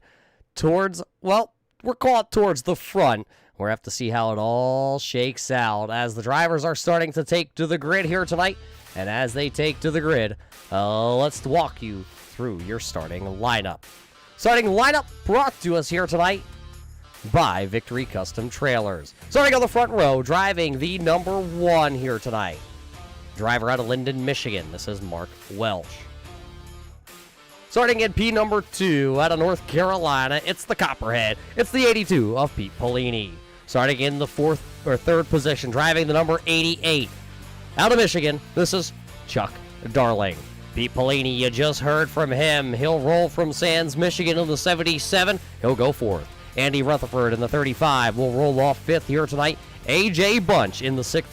towards, well, we're caught towards the front. We'll have to see how it all shakes out as the drivers are starting to take to the grid here tonight. And as they take to the grid, let's walk you through your starting lineup. Starting lineup brought to us here tonight by Victory Custom Trailers. Starting on the front row, driving the number 1 here tonight. Driver out of Linden, Michigan. This is Mark Welsh. Starting in P number 2 out of North Carolina, it's the Copperhead. It's the 82 of Pete Polini. Starting in the 3rd position, driving the number 88. Out of Michigan, this is Chuck Darling. Pete Polini, you just heard from him. He'll roll from Sands, Michigan in the 77. He'll go 4th. Andy Rutherford in the 35 will roll off 5th here tonight. A.J. Bunch in the 6th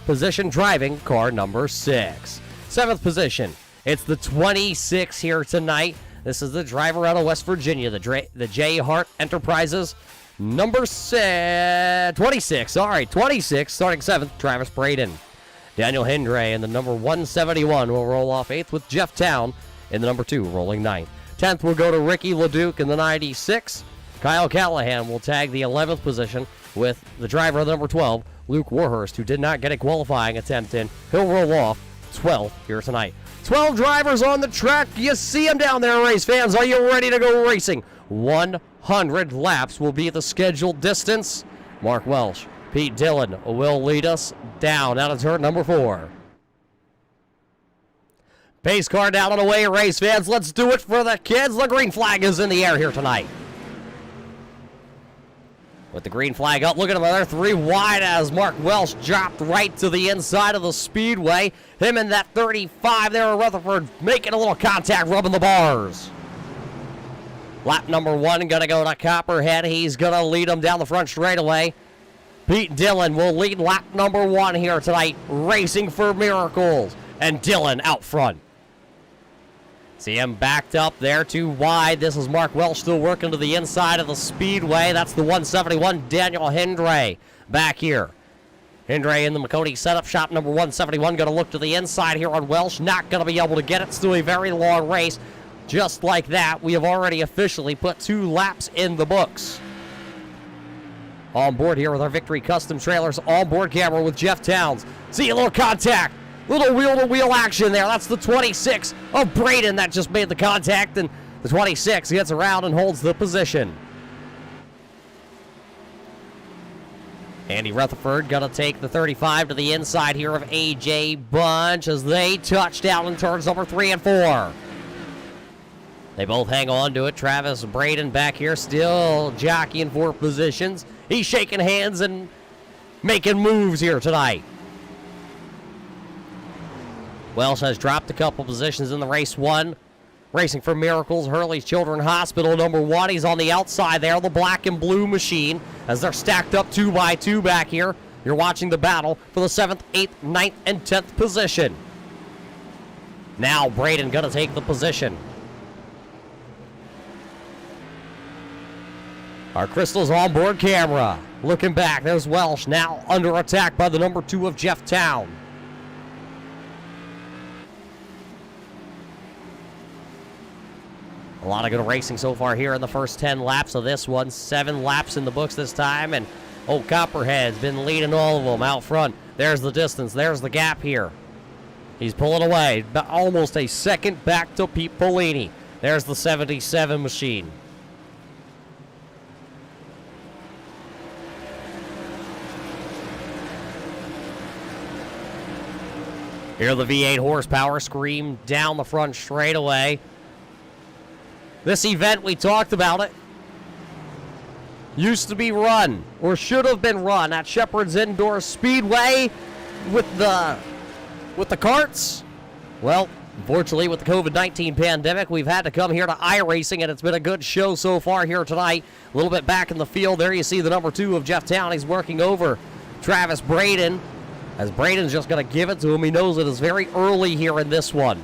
position, driving car number 6. 7th position, it's the 26 here tonight. This is the driver out of West Virginia, the J. Hart Enterprises. Number 26, 26, starting 7th, Travis Braden. Daniel Hendre in the number 171 will roll off 8th with Jeff Town in the number 2, rolling 9th. 10th will go to Ricky LeDuc in the 96. Kyle Callahan will tag the 11th position with the driver of the number 12, Luke Warhurst, who did not get a qualifying attempt in. He'll roll off 12th here tonight. 12 drivers on the track. You see them down there, race fans. Are you ready to go racing? 100 laps will be the scheduled distance. Mark Welsh, Pete Dillon will lead us down out of turn number 4. Pace car down and away, race fans. Let's do it for the kids. The green flag is in the air here tonight. with the green flag up. Look at him there, 3 wide as Mark Welsh dropped right to the inside of the speedway. Him and that 35 there at Rutherford making a little contact, rubbing the bars. Lap number 1 going to go to Copperhead. He's going to lead him down the front straightaway. Pete Dillon will lead lap number 1 here tonight, racing for miracles. And Dillon out front. See him backed up there, 2 wide. This is Mark Welch still working to the inside of the speedway. That's the 171, Daniel Hendre back here. Hendre in the McConey setup shop, number 171, going to look to the inside here on Welch. Not going to be able to get it. Still a very long race. Just like that, we have already officially put 2 laps in the books. On board here with our Victory Custom Trailers on-board camera with Jeff Towns. See a little contact. Little wheel-to-wheel action there. That's the 26 of Braden that just made the contact, and the 26 gets around and holds the position. Andy Rutherford going to take the 35 to the inside here of A.J. Bunch as they touch down in turns number 3 and 4. They both hang on to it. Travis Braden back here still jockeying for positions. He's shaking hands and making moves here tonight. Welsh has dropped a couple positions in the race 1. Racing for Miracles, Hurley's Children's Hospital, number 1. He's on the outside there, the black and blue machine, as they're stacked up 2 by 2 back here. You're watching the battle for the 7th, 8th, 9th, and 10th position. Now Braden going to take the position. Our Crystal's onboard camera. Looking back, there's Welsh now under attack by the number 2 of Jeff Town. A lot of good racing so far here in the first 10 laps of this one. 7 laps in the books this time, and old Copperhead's been leading all of them out front. There's the distance. There's the gap here. He's pulling away. Almost a second back to Pete Polini. There's the 77 machine. Here the V8 horsepower scream down the front straightaway. This event, we talked about it, used to be run, or should have been run, at Shepherd's Indoor Speedway with the carts. Well, unfortunately, with the COVID-19 pandemic, we've had to come here to iRacing, and it's been a good show so far here tonight. A little bit back in the field, there you see the number 2 of Jeff Town. He's working over Travis Braden, as Braden's just going to give it to him. He knows it is very early here in this one.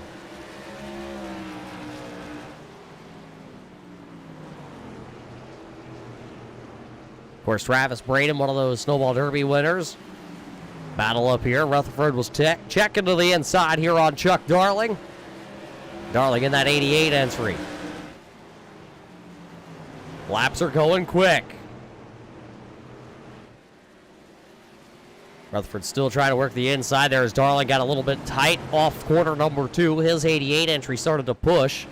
Of course, Travis Braden, one of those Snowball Derby winners. Battle up here. Rutherford was checking to the inside here on Chuck Darling. Darling in that 88 entry. Laps are going quick. Rutherford still trying to work the inside. There's Darling, got a little bit tight off corner number 2. His 88 entry started to push.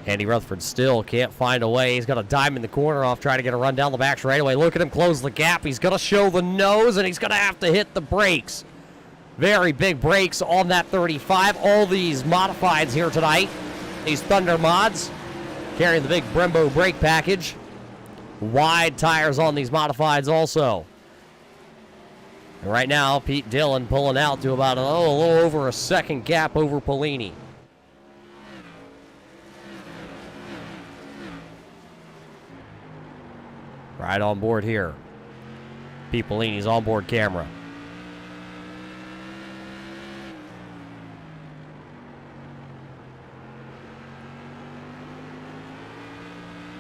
Andy Rutherford still can't find a way. He's got a dime in the corner off, trying to get a run down the back straightaway. Look at him close the gap. He's going to show the nose, and he's going to have to hit the brakes. Very big brakes on that 35. All these modifieds here tonight, these Thunder mods, carrying the big Brembo brake package. Wide tires on these modifieds also. And right now, Pete Dillon pulling out to about a little over a second gap over Polini. Right on board here. Pete Polini's onboard camera.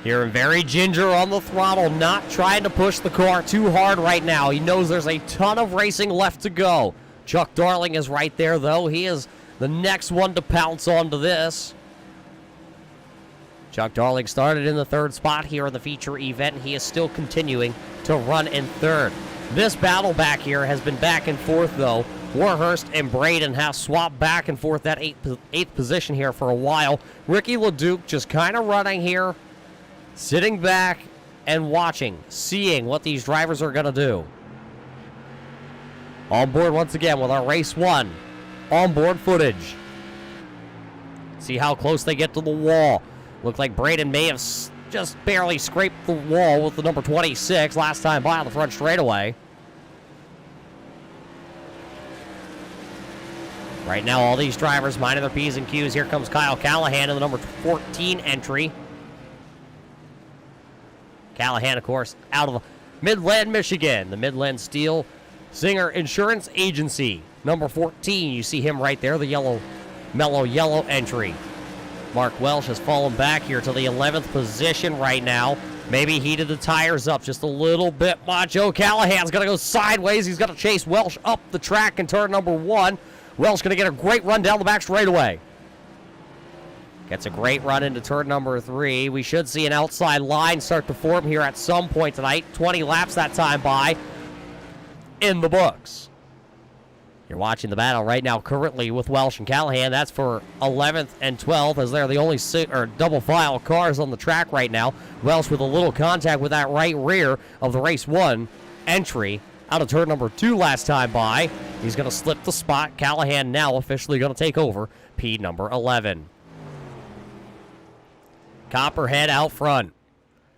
Hearing very ginger on the throttle, not trying to push the car too hard right now. He knows there's a ton of racing left to go. Chuck Darling is right there, though. He is the next one to pounce onto this. Chuck Darling started in the 3rd spot here in the feature event. He is still continuing to run in 3rd. This battle back here has been back and forth, though. Warhurst and Braden have swapped back and forth that 8th position here for a while. Ricky LeDuc just kind of running here, sitting back and watching, seeing what these drivers are going to do. On board once again with our race 1 onboard footage. See how close they get to the wall. Looked like Braden may have just barely scraped the wall with the number 26 last time by on the front straightaway. Right now, all these drivers minding their P's and Q's. Here comes Kyle Callahan in the number 14 entry. Callahan, of course, out of Midland, Michigan. The Midland Steel Singer Insurance Agency. Number 14, you see him right there, the yellow, mellow yellow entry. Mark Welsh has fallen back here to the 11th position right now. Maybe heated the tires up just a little bit much. Oh, Callahan's going to go sideways. He's going to chase Welsh up the track in turn number 1. Welsh going to get a great run down the back straightaway. Gets a great run into turn number 3. We should see an outside line start to form here at some point tonight. 20 laps that time by in the books. You're watching the battle right now currently with Welsh and Callahan. That's for 11th and 12th as they're the only double file cars on the track right now. Welsh with a little contact with that right rear of the race 1 entry out of turn number 2 last time by. He's going to slip the spot. Callahan now officially going to take over P number 11. Copperhead out front.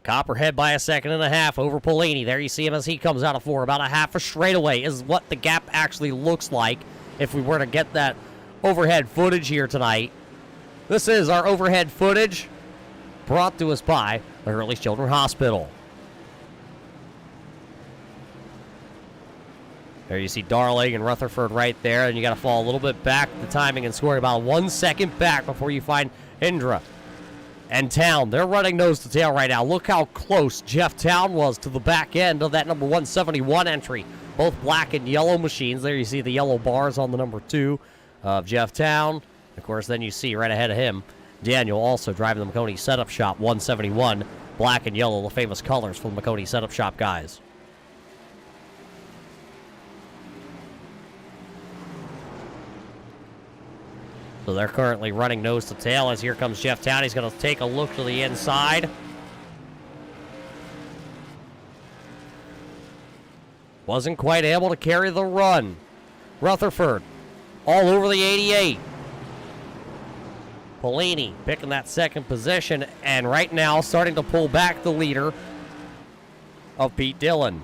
Copperhead by a second and a half over Polini. There you see him as he comes out of 4. About a half a straightaway is what the gap actually looks like if we were to get that overhead footage here tonight. This is our overhead footage brought to us by the Hurley Children's Hospital. There you see Darling and Rutherford right there, and you got to fall a little bit back. The timing and scoring about 1 second back before you find Indra and Town. They're running nose to tail right now. Look how close Jeff Town was to the back end of that number 171 entry. Both black and yellow machines. There you see the yellow bars on the number 2 of Jeff Town. Of course, then you see right ahead of him, Daniel also driving the McConey Setup Shop 171. Black and yellow, the famous colors for the McConey Setup Shop guys. So they're currently running nose to tail as here comes Jeff Town. He's going to take a look to the inside. Wasn't quite able to carry the run. Rutherford all over the 88. Polini picking that second position and right now starting to pull back the leader of Pete Dillon.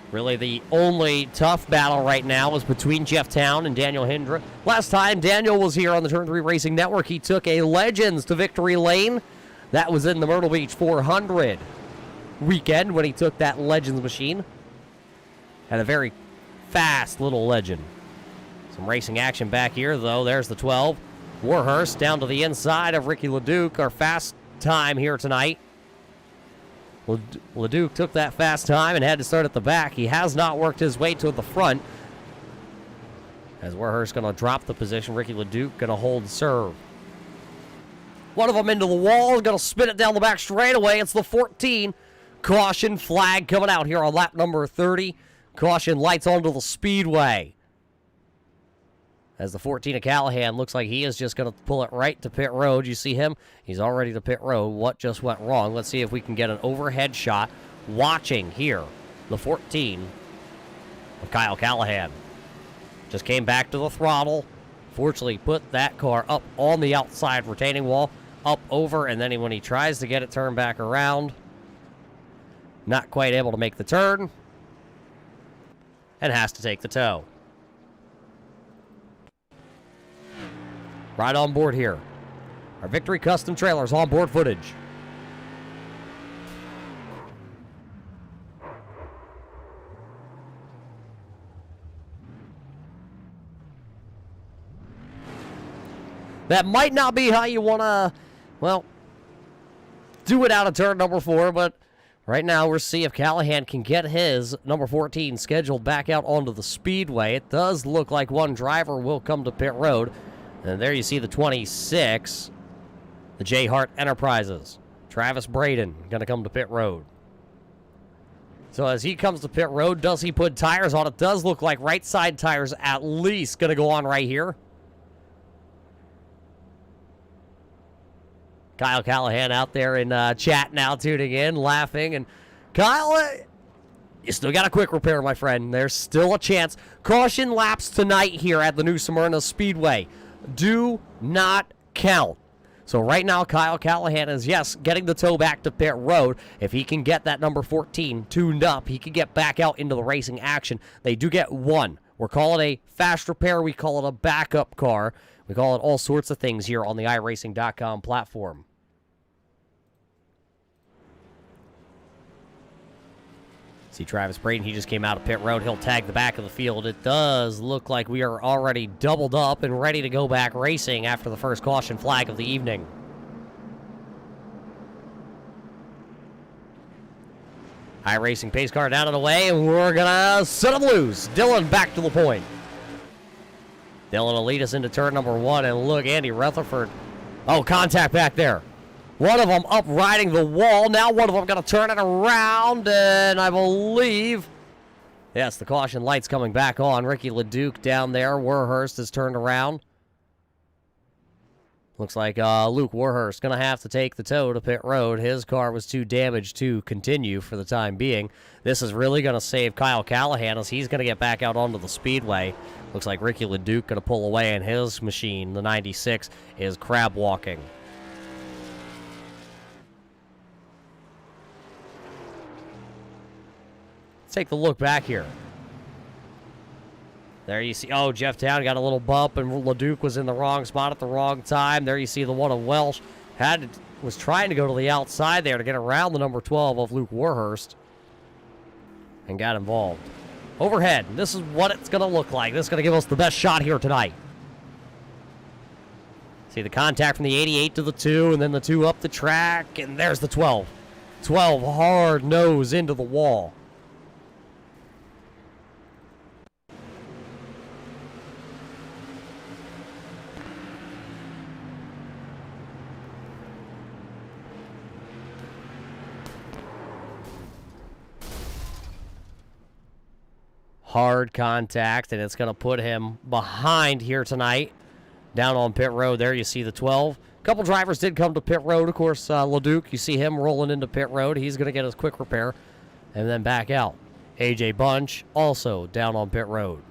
Really, the only tough battle right now is between Jeff Town and Daniel Hindra. Last time Daniel was here on the Turn 3 Racing Network, he took a Legends to victory lane. That was in the Myrtle Beach 400 weekend when he took that Legends machine. Had a very fast little Legend. Some racing action back here, though. There's the 12. Warhurst down to the inside of Ricky LeDuc, our fast time here tonight. LeDuc took that fast time and had to start at the back. He has not worked his way to the front. As Warhurst going to drop the position, Ricky LeDuc going to hold serve. One of them into the wall, going to spin it down the back straightaway. It's the 14. Caution flag coming out here on lap number 30. Caution lights onto the speedway. As the 14 of Callahan looks like he is just going to pull it right to pit road. You see him? He's already to pit road. What just went wrong? Let's see if we can get an overhead shot. Watching here, the 14 of Kyle Callahan. Just came back to the throttle. Fortunately, put that car up on the outside retaining wall. Up over, and then when he tries to get it turned back around, not quite able to make the turn. And has to take the tow. Right on board here. Our Victory Custom Trailers on board footage. That might not be how you want to, well, do it out of turn number 4, but right now we'll see if Callahan can get his number 14 scheduled back out onto the speedway. It does look like one driver will come to pit road. And there you see the 26, the J. Hart Enterprises. Travis Braden going to come to pit road. So as he comes to pit road, does he put tires on? It does look like right side tires at least going to go on right here. Kyle Callahan out there in chat now, tuning in, laughing. And Kyle, You still got a quick repair, my friend. There's still a chance. Caution laps tonight here at the New Smyrna Speedway do not count. So right now, Kyle Callahan is, yes, getting the tow back to pit road. If he can get that number 14 tuned up, he can get back out into the racing action. They do get one. We're calling it a fast repair. We call it a backup car. We call it all sorts of things here on the iRacing.com platform. See Travis Braden, he just came out of pit road. He'll tag the back of the field. It does look like we are already doubled up and ready to go back racing after the first caution flag of the evening. iRacing pace car down and away, and we're going to set them loose. Dylan back to the point. Dylan will lead us into turn number 1, and look, Andy Rutherford. Oh, contact back there. One of them up riding the wall. Now one of them going to turn it around, and I believe, yes, the caution light's coming back on. Ricky LeDuc down there. Warhurst has turned around. Looks like Luke Warhurst going to have to take the tow to pit road. His car was too damaged to continue for the time being. This is really going to save Kyle Callahan as he's going to get back out onto the speedway. Looks like Ricky LeDuc going to pull away, and his machine, the 96, is crab walking. Let's take the look back here. There you see, oh, Jeff Town got a little bump, and LeDuc was in the wrong spot at the wrong time. There you see the one of Welsh. Was trying to go to the outside there to get around the number 12 of Luke Warhurst and got involved. Overhead, this is what it's going to look like. This is going to give us the best shot here tonight. See the contact from the 88 to the 2, and then the 2 up the track, and there's the 12. 12 hard nose into the wall. Hard contact, and it's going to put him behind here tonight. Down on pit road there, you see the 12. A couple drivers did come to pit road. Of course, LeDuc, you see him rolling into pit road. He's going to get his quick repair and then back out. AJ Bunch also down on pit road.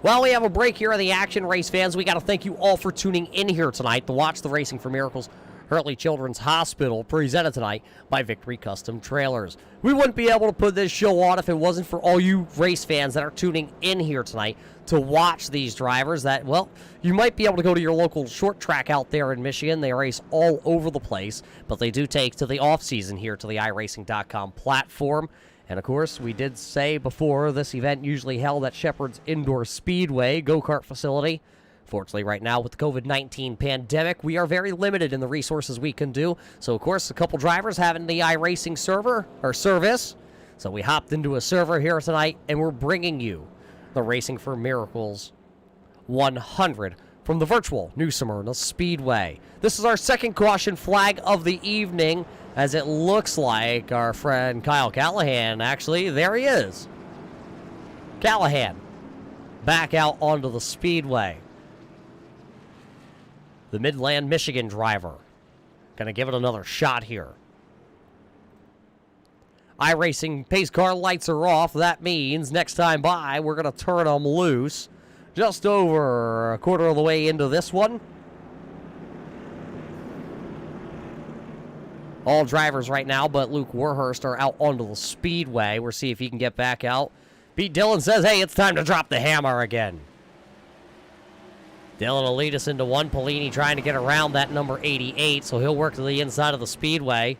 Well, we have a break here in the action, race fans. We got to thank you all for tuning in here tonight to watch the Racing for Miracles Hurley Children's Hospital, presented tonight by Victory Custom Trailers. We wouldn't be able to put this show on if it wasn't for all you race fans that are tuning in here tonight to watch these drivers that, well, you might be able to go to your local short track out there in Michigan. They race all over the place, but they do take to the off-season here to the iRacing.com platform. And, of course, we did say before, this event usually held at Shepherd's Indoor Speedway go-kart facility. Fortunately, right now with the COVID-19 pandemic, we are very limited in the resources we can do. So, of course, a couple drivers having the iRacing server or service. So we hopped into a server here tonight, and we're bringing you the Racing for Miracles 100 from the virtual New Smyrna Speedway. This is our second caution flag of the evening, as it looks like our friend Kyle Callahan, actually, there he is. Callahan back out onto the speedway. The Midland, Michigan driver. Gonna give it another shot here. iRacing pace car lights are off. That means next time by, we're gonna turn them loose. Just over a quarter of the way into this one. All drivers right now but Luke Warhurst are out onto the speedway. We'll see if he can get back out. Pete Dillon says, hey, it's time to drop the hammer again. Dillon will lead us into one. Polini trying to get around that number 88, so he'll work to the inside of the speedway.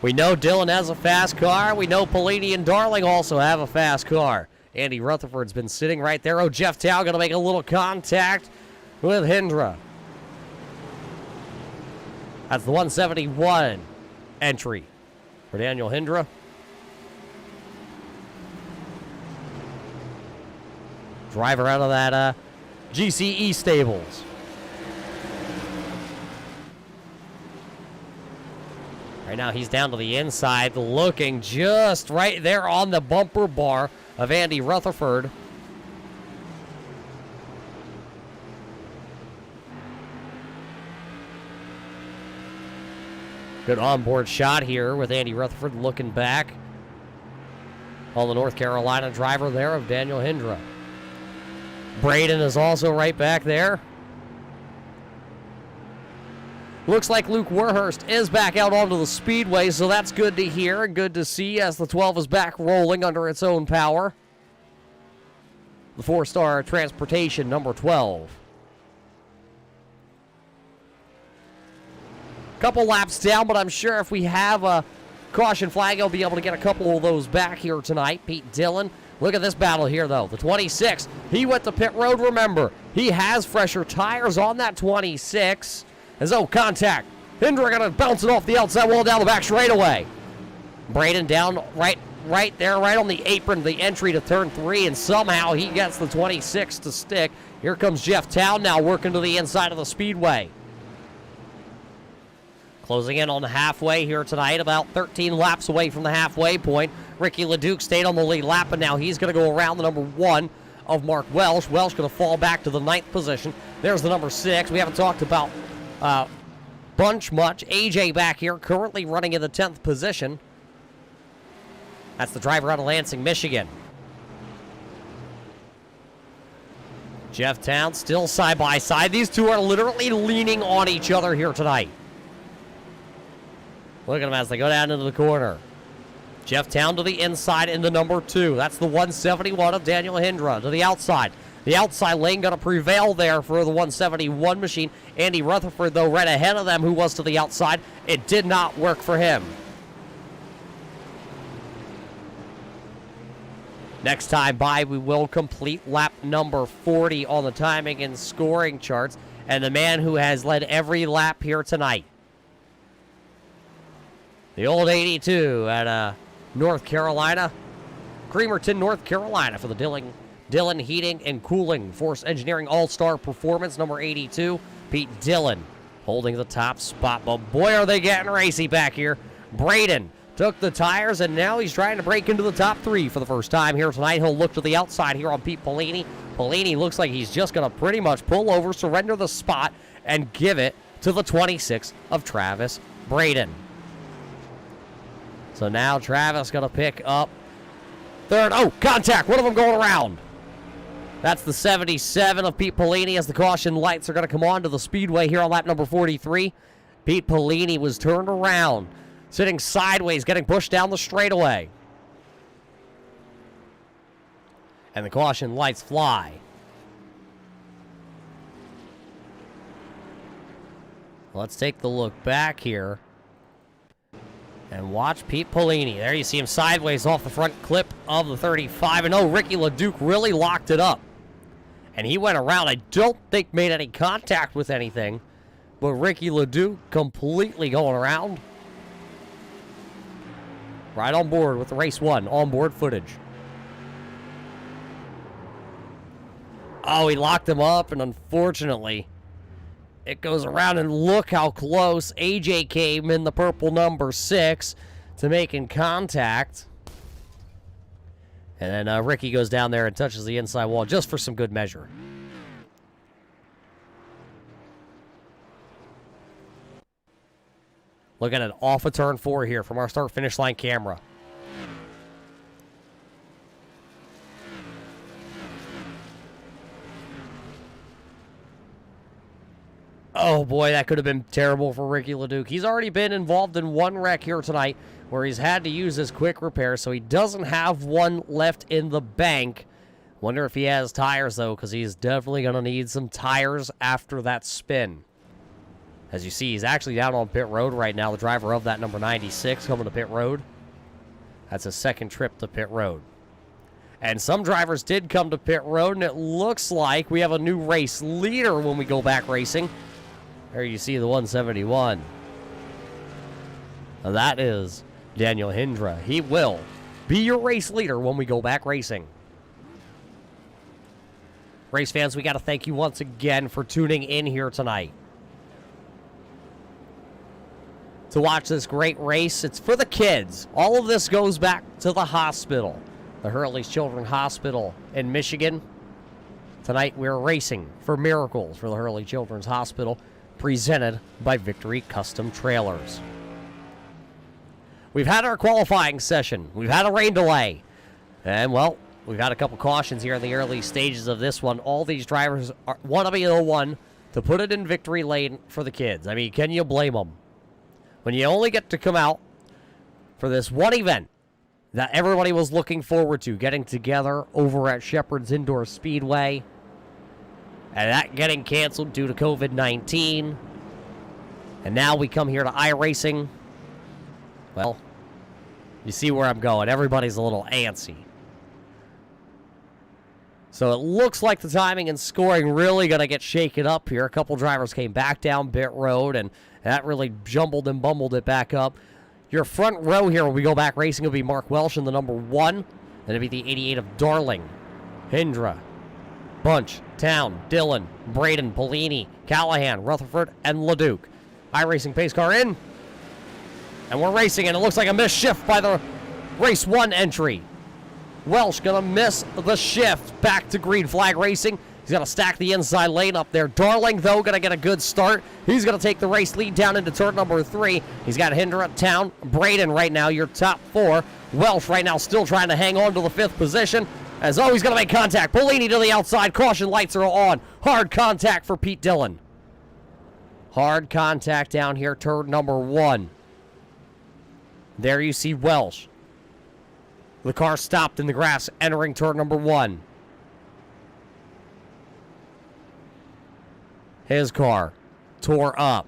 We know Dillon has a fast car. We know Polini and Darling also have a fast car. Andy Rutherford's been sitting right there. Oh, Jeff Tao going to make a little contact with Hindra. That's the 171 entry for Daniel Hindra. Driver out of that GCE Stables. Right now he's down to the inside, looking just right there on the bumper bar of Andy Rutherford. Good onboard shot here with Andy Rutherford looking back on the North Carolina driver there of Daniel Hindra. Braden is also right back there. Looks like Luke Werhurst is back out onto the speedway, so that's good to hear and good to see as the 12 is back rolling under its own power. The 4-star transportation number 12. Couple laps down, but I'm sure if we have a caution flag, I'll be able to get a couple of those back here tonight. Pete Dillon. Look at this battle here, though. The 26, he went to pit road, remember. He has fresher tires on that 26. As contact. Hindra gonna bounce it off the outside wall down the back straightaway. Braden down right there, right on the apron, the entry to turn 3, and somehow he gets the 26 to stick. Here comes Jeff Town now working to the inside of the speedway. Closing in on the halfway here tonight, about 13 laps away from the halfway point. Ricky LeDuc stayed on the lead lap, and now he's going to go around the number 1 of Mark Welsh. Welsh going to fall back to the 9th position. There's the number 6. We haven't talked about Bunch much. AJ back here, currently running in the 10th position. That's the driver out of Lansing, Michigan. Jeff Town still side by side. These two are literally leaning on each other here tonight. Look at them as they go down into the corner. Jeff Town to the inside into number 2. That's the 171 of Daniel Hindra to the outside. The outside lane going to prevail there for the 171 machine. Andy Rutherford, though, right ahead of them, who was to the outside. It did not work for him. Next time by, we will complete lap number 40 on the timing and scoring charts. And the man who has led every lap here tonight. The old 82 at North Carolina. Creamerton, North Carolina for the Dillon Heating and Cooling Force Engineering All-Star Performance, number 82. Pete Dillon holding the top spot. But boy, are they getting racy back here. Braden took the tires, and now he's trying to break into the top 3 for the first time here tonight. He'll look to the outside here on Pete Pelini. Pelini looks like he's just going to pretty much pull over, surrender the spot, and give it to the 26 of Travis Braden. So now Travis going to pick up third. Oh, contact. One of them going around. That's the 77 of Pete Pelini as the caution lights are going to come on to the speedway here on lap number 43. Pete Pelini was turned around, sitting sideways, getting pushed down the straightaway. And the caution lights fly. Let's take the look back here and watch Pete Pelini. There you see him sideways off the front clip of the 35. And oh, Ricky LeDuc really locked it up. And he went around. I don't think made any contact with anything. But Ricky LeDuc completely going around. Right on board with the race 1 onboard footage. Oh, he locked him up, and unfortunately, it goes around, and look how close AJ came in the purple number 6 to making contact. And then Ricky goes down there and touches the inside wall just for some good measure. Look at it off of turn 4 here from our start-finish line camera. Oh boy, that could have been terrible for Ricky LeDuc. He's already been involved in one wreck here tonight where he's had to use his quick repair, so he doesn't have one left in the bank. Wonder if he has tires, though, because he's definitely going to need some tires after that spin. As you see, he's actually down on pit road right now, the driver of that number 96 coming to pit road. That's his second trip to pit road. And some drivers did come to pit road, and it looks like we have a new race leader when we go back racing. There you see the 171. Now that is Daniel Hindra. He will be your race leader when we go back racing. Race fans, we got to thank you once again for tuning in here tonight to watch this great race. It's for the kids. All of this goes back to the hospital, the Hurley Children's Hospital in Michigan. Tonight we're racing for miracles for the Hurley Children's Hospital, presented by Victory Custom Trailers. we've had our qualifying session. We've had a rain delay. And, well, we've had a couple cautions here in the early stages of this one. All these drivers want to be the one to put it in victory lane for the kids. I mean, can you blame them? When you only get to come out for this one event that everybody was looking forward to, getting together over at Shepherd's Indoor Speedway, and that getting canceled due to COVID-19, and now we come here to iRacing. Well, you see where I'm going. Everybody's a little antsy. So it looks like the timing and scoring really going to get shaken up here. A couple drivers came back down pit road, and that really jumbled and bumbled it back up. Your front row here when we go back racing will be Mark Welsh in the number 1. Then it'll be the 88 of Darling, Hindra, Bunch, Town, Dillon, Braden, Polini, Callahan, Rutherford, and LeDuc. iRacing pace car in. And we're racing, and it looks like a missed shift by the race 1 entry. Welsh going to miss the shift back to green flag racing. He's going to stack the inside lane up there. Darling, though, going to get a good start. He's going to take the race lead down into turn number 3. He's got Hinder at Town. Braden right now, your top 4. Welsh right now still trying to hang on to the 5th position. As always, going to make contact. Polini to the outside. Caution lights are on. Hard contact for Pete Dillon. Hard contact down here, turn number 1. There you see Welsh. The car stopped in the grass, entering turn number 1. His car tore up.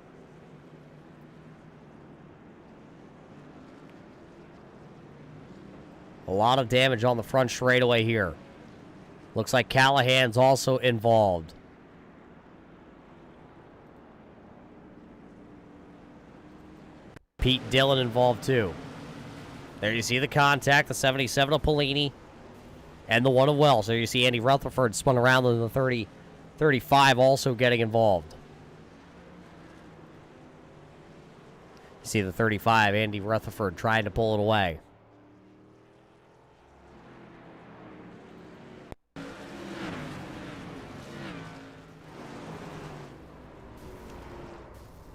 A lot of damage on the front straightaway here. Looks like Callahan's also involved. Pete Dillon involved too. There you see the contact, the 77 of Polini, and the 1 of Wells. There you see Andy Rutherford spun around in the 35 also getting involved. You see the 35, Andy Rutherford trying to pull it away.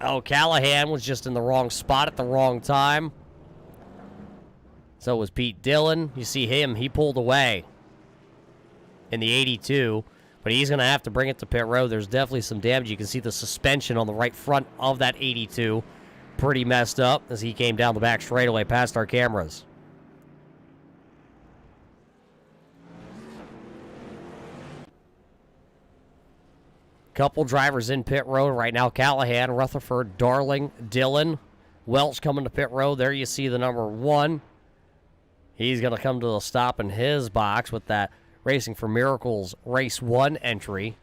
Oh, Callahan was just in the wrong spot at the wrong time. So was Pete Dillon. You see him, he pulled away in the 82, but he's going to have to bring it to pit road. There's definitely some damage. You can see the suspension on the right front of that 82. Pretty messed up as he came down the back straightaway past our cameras. Couple drivers in pit road right now. Callahan, Rutherford, Darling, Dillon. Welch coming to pit road. There you see the number 1. He's going to come to a stop in his box with that Racing for Miracles Race 1 entry.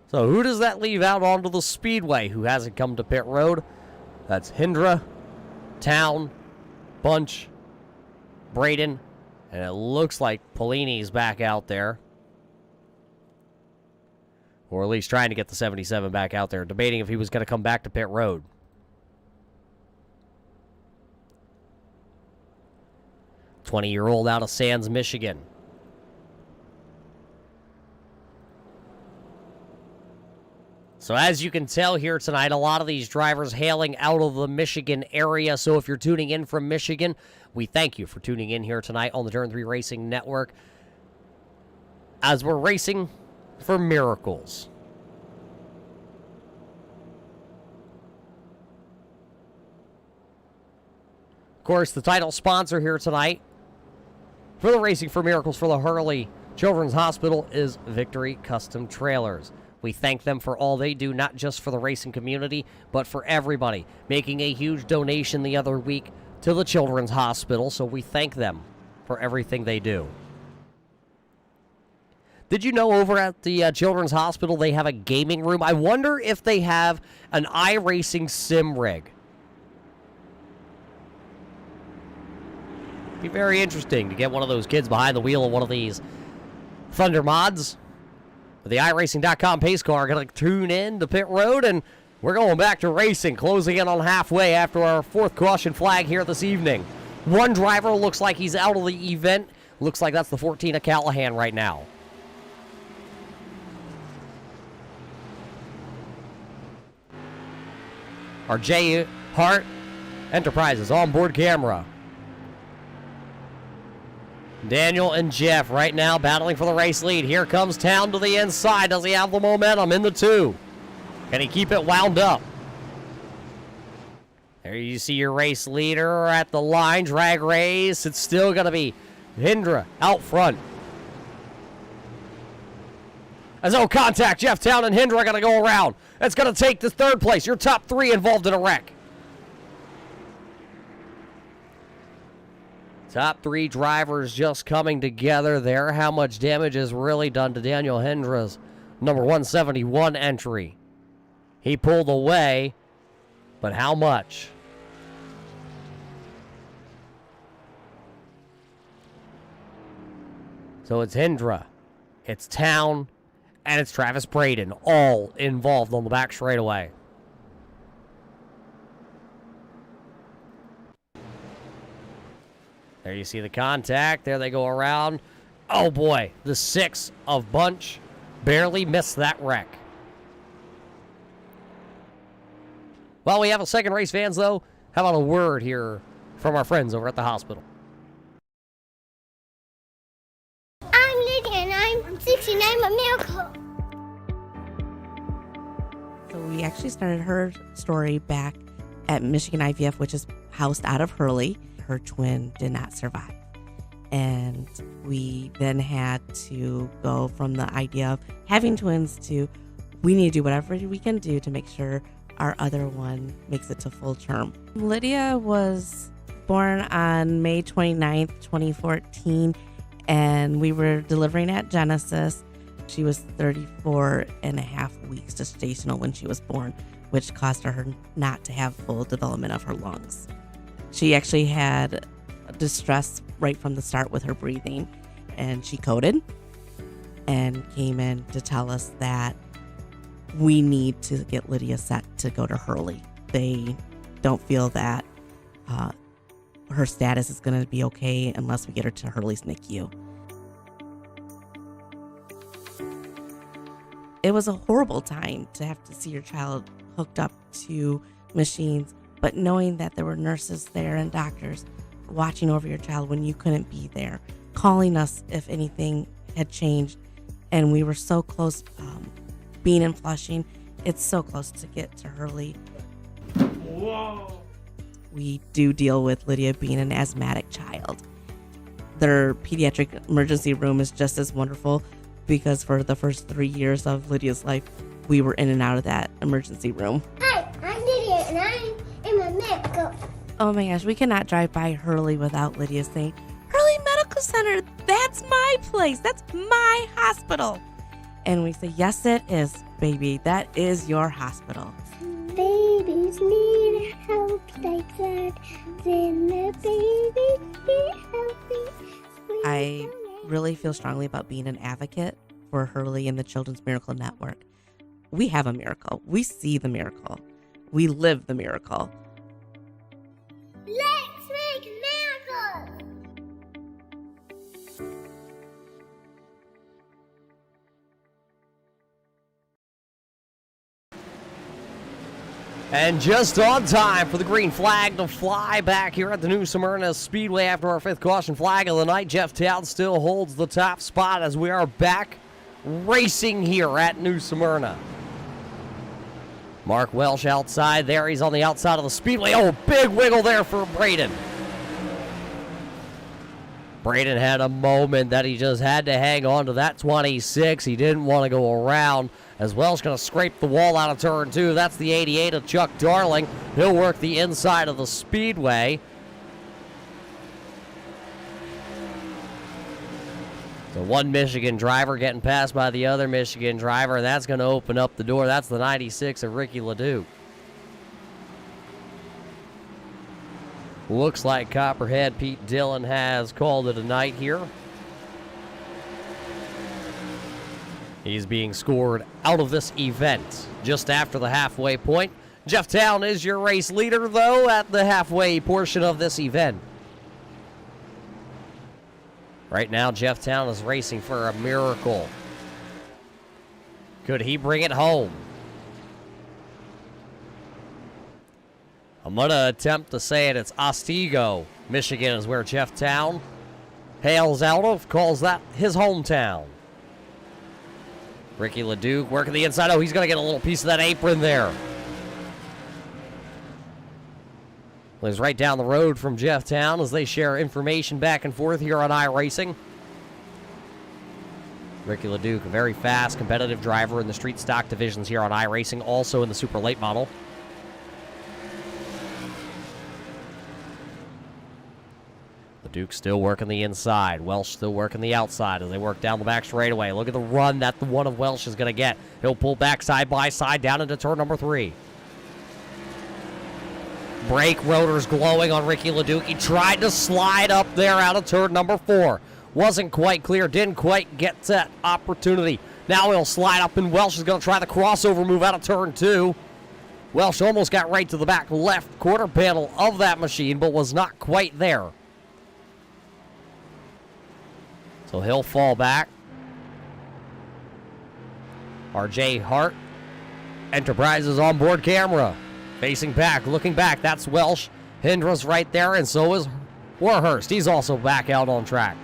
So who does that leave out onto the speedway who hasn't come to pit road? That's Hindra, Town, Bunch, Braden, and it looks like Polini's back out there. Or at least trying to get the 77 back out there, debating if he was going to come back to pit road. "20-year-old out of Sands, Michigan. So as you can tell here tonight, a lot of these drivers hailing out of the Michigan area. So if you're tuning in from Michigan, we thank you for tuning in here tonight on the Turn 3 Racing Network as we're racing for miracles. Of course, the title sponsor here tonight for the Racing for Miracles for the Hurley Children's Hospital is Victory Custom Trailers. We thank them for all they do, not just for the racing community, but for everybody, making a huge donation the other week to the Children's Hospital, so we thank them for everything they do. Did you know over at the Children's Hospital they have a gaming room? I wonder if they have an iRacing sim rig. Be very interesting to get one of those kids behind the wheel of one of these Thunder mods. The iRacing.com pace car going to tune in to pit road, and we're going back to racing, closing in on halfway after our 4th caution flag here this evening. One driver looks like he's out of the event. Looks like that's the 14 of Callahan right now. Our Jay Hart Enterprises onboard camera. Daniel and Jeff right now battling for the race lead. Here comes Town to the inside. Does he have the momentum in the 2? Can he keep it wound up? There you see your race leader at the line. Drag race. It's still going to be Hindra out front. As no contact, Jeff Town and Hindra are going to go around. That's going to take the 3rd place. Your top 3 involved in a wreck. Top 3 drivers just coming together there. How much damage is really done to Daniel Hindra's number 171 entry? He pulled away, but how much? So it's Hindra, it's Town, and it's Travis Braden, all involved on the back straightaway. There you see the contact. There they go around. Oh boy, the 6 of Bunch barely missed that wreck. While we have a second race, fans, though, how about a word here from our friends over at the hospital? I'm Lydia and I'm 16. I'm a miracle. So we actually started her story back at Michigan IVF, which is housed out of Hurley. Her twin did not survive. And we then had to go from the idea of having twins to we need to do whatever we can do to make sure our other one makes it to full term. Lydia was born on May 29th, 2014, and we were delivering at Genesis. She was 34 and a half weeks gestational when she was born, which caused her not to have full development of her lungs. She actually had distress right from the start with her breathing, and she coded and came in to tell us that we need to get Lydia set to go to Hurley. They don't feel that her status is going to be okay unless we get her to Hurley's NICU. It was a horrible time to have to see your child hooked up to machines, but knowing that there were nurses there and doctors watching over your child when you couldn't be there, calling us if anything had changed, and we were so close being in Flushing. It's so close to get to Hurley. Whoa. We do deal with Lydia being an asthmatic child. Their pediatric emergency room is just as wonderful because for the first 3 years of Lydia's life, we were in and out of that emergency room. Hi, I'm Lydia and I'm a miracle. Oh my gosh, we cannot drive by Hurley without Lydia saying, Hurley Medical Center, that's my place, that's my hospital. And we say, yes, it is, baby, that is your hospital. Babies need help like that. Then the baby get healthy. I really feel strongly about being an advocate for Hurley and the Children's Miracle Network. We have a miracle. We see the miracle. We live the miracle. Let's make miracles. And just on time for the green flag to fly back here at the New Smyrna Speedway after our 5th caution flag of the night. Jeff Town still holds the top spot as we are back racing here at New Smyrna. Mark Welsh outside there. He's on the outside of the speedway. Oh, big wiggle there for Braden. Braden had a moment that he just had to hang on to that 26. He didn't want to go around. As Welsh going to scrape the wall out of turn 2. That's the 88 of Chuck Darling. He'll work the inside of the speedway. So one Michigan driver getting passed by the other Michigan driver, and that's going to open up the door. That's the 96 of Ricky Ledoux. Looks like Copperhead Pete Dillon has called it a night here. He's being scored out of this event just after the halfway point. Jeff Town is your race leader, though, at the halfway portion of this event. Right now, Jeff Town is racing for a miracle. Could he bring it home? A I'm going to attempt to say it. It's Otsego, Michigan is where Jeff Town hails out of, calls that his hometown. Ricky LeDuc working the inside. Oh, he's going to get a little piece of that apron there. Lives right down the road from Jeff Town as they share information back and forth here on iRacing. Ricky LeDuc, a very fast, competitive driver in the street stock divisions here on iRacing, also in the super late model. LeDuc still working the inside. Welsh still working the outside as they work down the back straightaway. Look at the run that the one of Welsh is going to get. He'll pull back side by side down into turn number 3. Brake rotors glowing on Ricky LeDuc. He tried to slide up there out of turn number 4. Wasn't quite clear. Didn't quite get that opportunity. Now he'll slide up, and Welsh is going to try the crossover move out of turn 2. Welsh almost got right to the back left quarter panel of that machine, but was not quite there. So he'll fall back. RJ Hart, Enterprises onboard camera. Facing back, looking back, that's Welsh. Hindra's right there, and so is Warhurst. He's also back out on track.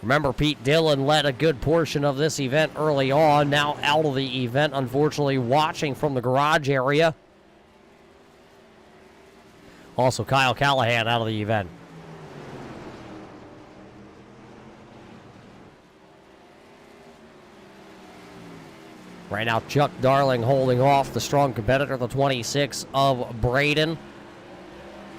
Remember, Pete Dillon led a good portion of this event early on. Now out of the event, unfortunately, watching from the garage area. Also, Kyle Callahan out of the event. Right now, Chuck Darling holding off the strong competitor, the 26 of Braden.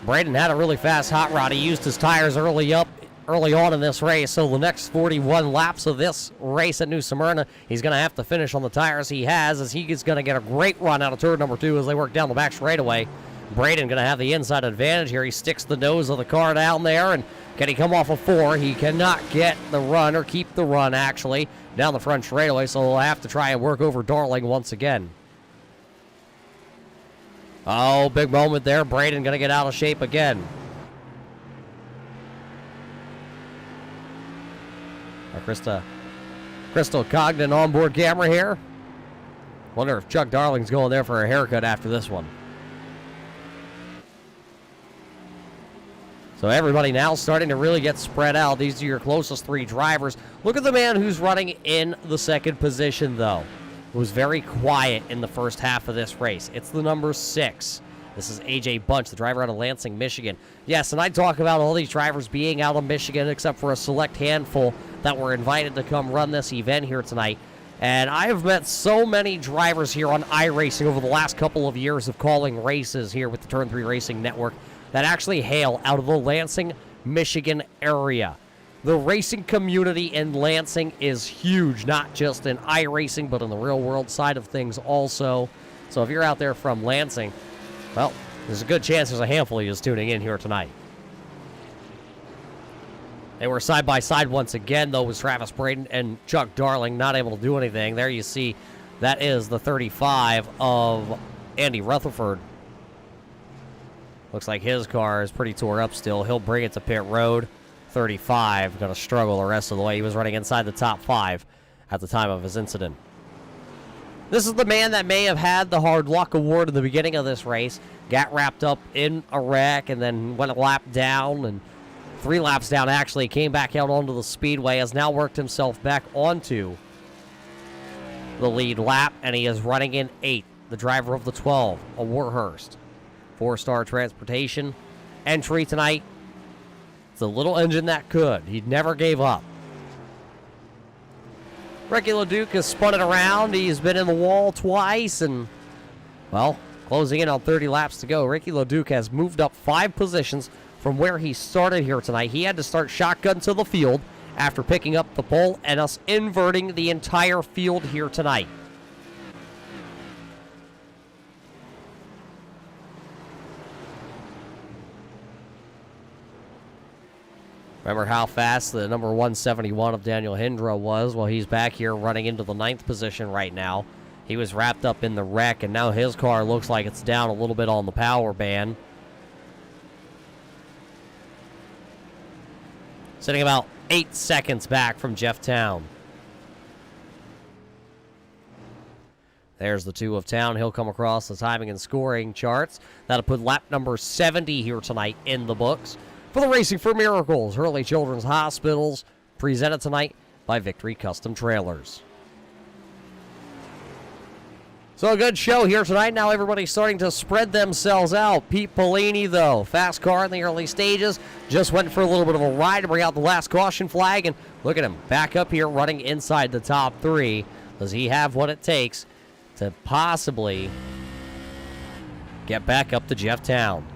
Braden had a really fast hot rod. He used his tires early on in this race, so the next 41 laps of this race at New Smyrna, he's going to have to finish on the tires he has, as he is going to get a great run out of turn number 2 as they work down the back straightaway. Braden going to have the inside advantage here. He sticks the nose of the car down there, and can he come off of 4? He cannot get the run, or keep the run, actually, down the front straightaway, so he'll have to try and work over Darling once again. Oh, big moment there. Braden going to get out of shape again. Crystal Cogden onboard camera here. Wonder if Chuck Darling's going there for a haircut after this one. So everybody now starting to really get spread out. These are your closest 3 drivers. Look at the man who's running in the second position, though. It was very quiet in the first half of this race. It's the number 6. This is AJ Bunch, the driver out of Lansing, Michigan. Yes, and I talk about all these drivers being out of Michigan, except for a select handful that were invited to come run this event here tonight. And I have met so many drivers here on iRacing over the last couple of years of calling races here with the Turn 3 Racing Network that actually hail out of the Lansing, Michigan area. The racing community in Lansing is huge, not just in iRacing, but in the real world side of things also. So if you're out there from Lansing, well, there's a good chance there's a handful of you tuning in here tonight. They were side by side once again, though, with Travis Braden and Chuck Darling not able to do anything. There you see that is the 35 of Andy Rutherford. Looks like his car is pretty tore up still. He'll bring it to pit road. 35, going to struggle the rest of the way. He was running inside the top 5 at the time of his incident. This is the man that may have had the hard luck award in the beginning of this race. Got wrapped up in a wreck and then went a lap down, and 3 laps down actually, came back out onto the speedway, has now worked himself back onto the lead lap, and he is running in 8th. The driver of the 12, a Warhurst. 4-star transportation entry tonight. It's a little engine that could. He never gave up. Ricky LeDuc has spun it around. He's been in the wall twice, and, well, closing in on 30 laps to go. Ricky LeDuc has moved up 5 positions from where he started here tonight. He had to start shotgun to the field after picking up the pole and us inverting the entire field here tonight. Remember how fast the number 171 of Daniel Hindra was? Well, he's back here running into the 9th position right now. He was wrapped up in the wreck, and now his car looks like it's down a little bit on the power band. Sitting about 8 seconds back from Jeff Town. There's the 2 of Town. He'll come across the timing and scoring charts. That'll put lap number 70 here tonight in the books. For the Racing for Miracles, Hurley Children's Hospitals, presented tonight by Victory Custom Trailers. So a good show here tonight. Now everybody's starting to spread themselves out. Pete Polini, though, fast car in the early stages, just went for a little bit of a ride to bring out the last caution flag. And look at him, back up here running inside the top 3. Does he have what it takes to possibly get back up to Jeff Town?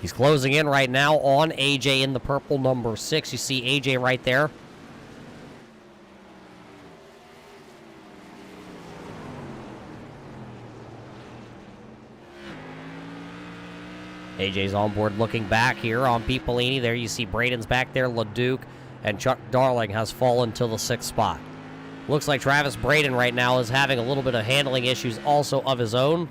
He's closing in right now on AJ in the purple number 6. You see AJ right there. AJ's on board looking back here on Pete Polini. There you see Braden's back there. LeDuc and Chuck Darling has fallen to the 6th spot. Looks like Travis Braden right now is having a little bit of handling issues also of his own.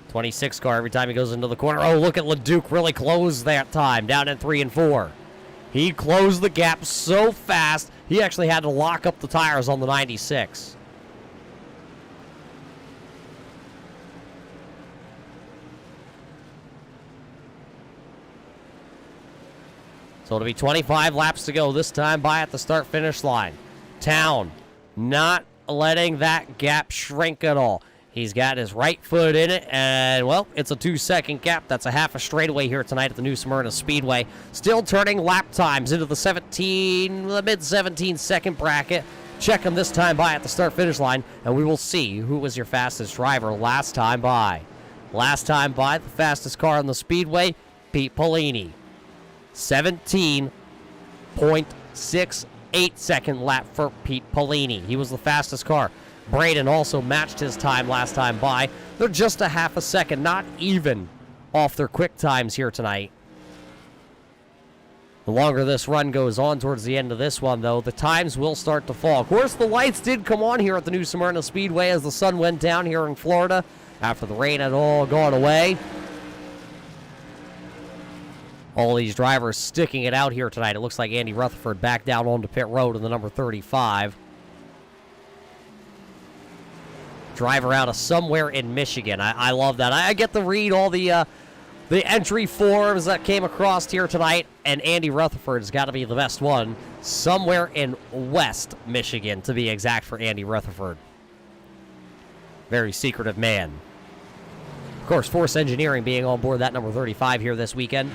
26 car every time he goes into the corner. Oh, look at LeDuc really close that time, down in 3 and 4. He closed the gap so fast, he actually had to lock up the tires on the 96. So it'll be 25 laps to go this time by at the start-finish line. Town not letting that gap shrink at all. He's got his right foot in it, and, well, it's a 2-second gap. That's a half a straightaway here tonight at the New Smyrna Speedway. Still turning lap times into the mid-17 second bracket. Check them this time by at the start-finish line, and we will see who was your fastest driver last time by. Last time by, the fastest car on the Speedway, Pete Polini. 17.68 second lap for Pete Polini. He was the fastest car. Braden also matched his time last time by. They're just a half a second, not even off their quick times here tonight. The longer this run goes on towards the end of this one, though, the times will start to fall. Of course, the lights did come on here at the New Smyrna Speedway as the sun went down here in Florida after the rain had all gone away. All these drivers sticking it out here tonight. It looks like Andy Rutherford back down onto pit road in the number 35. Driver out of somewhere in Michigan. I love that. I get to read all the entry forms that came across here tonight, and Andy Rutherford's got to be the best one. Somewhere in West Michigan, to be exact, for Andy Rutherford. Very secretive man. Of course, Force Engineering being on board that number 35 here this weekend.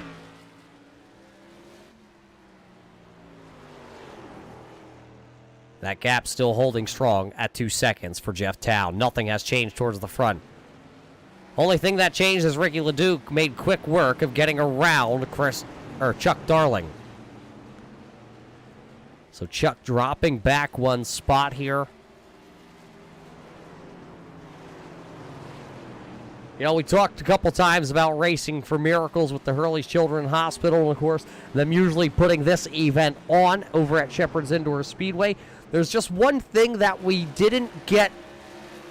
That gap still holding strong at 2 seconds for Jeff Town. Nothing has changed towards the front. Only thing that changed is Ricky LeDuc made quick work of getting around Chuck Darling. So Chuck dropping back 1 spot here. You know, we talked a couple times about Racing for Miracles with the Hurley Children's Hospital, and of course, them usually putting this event on over at Shepherd's Indoor Speedway. There's just one thing that we didn't get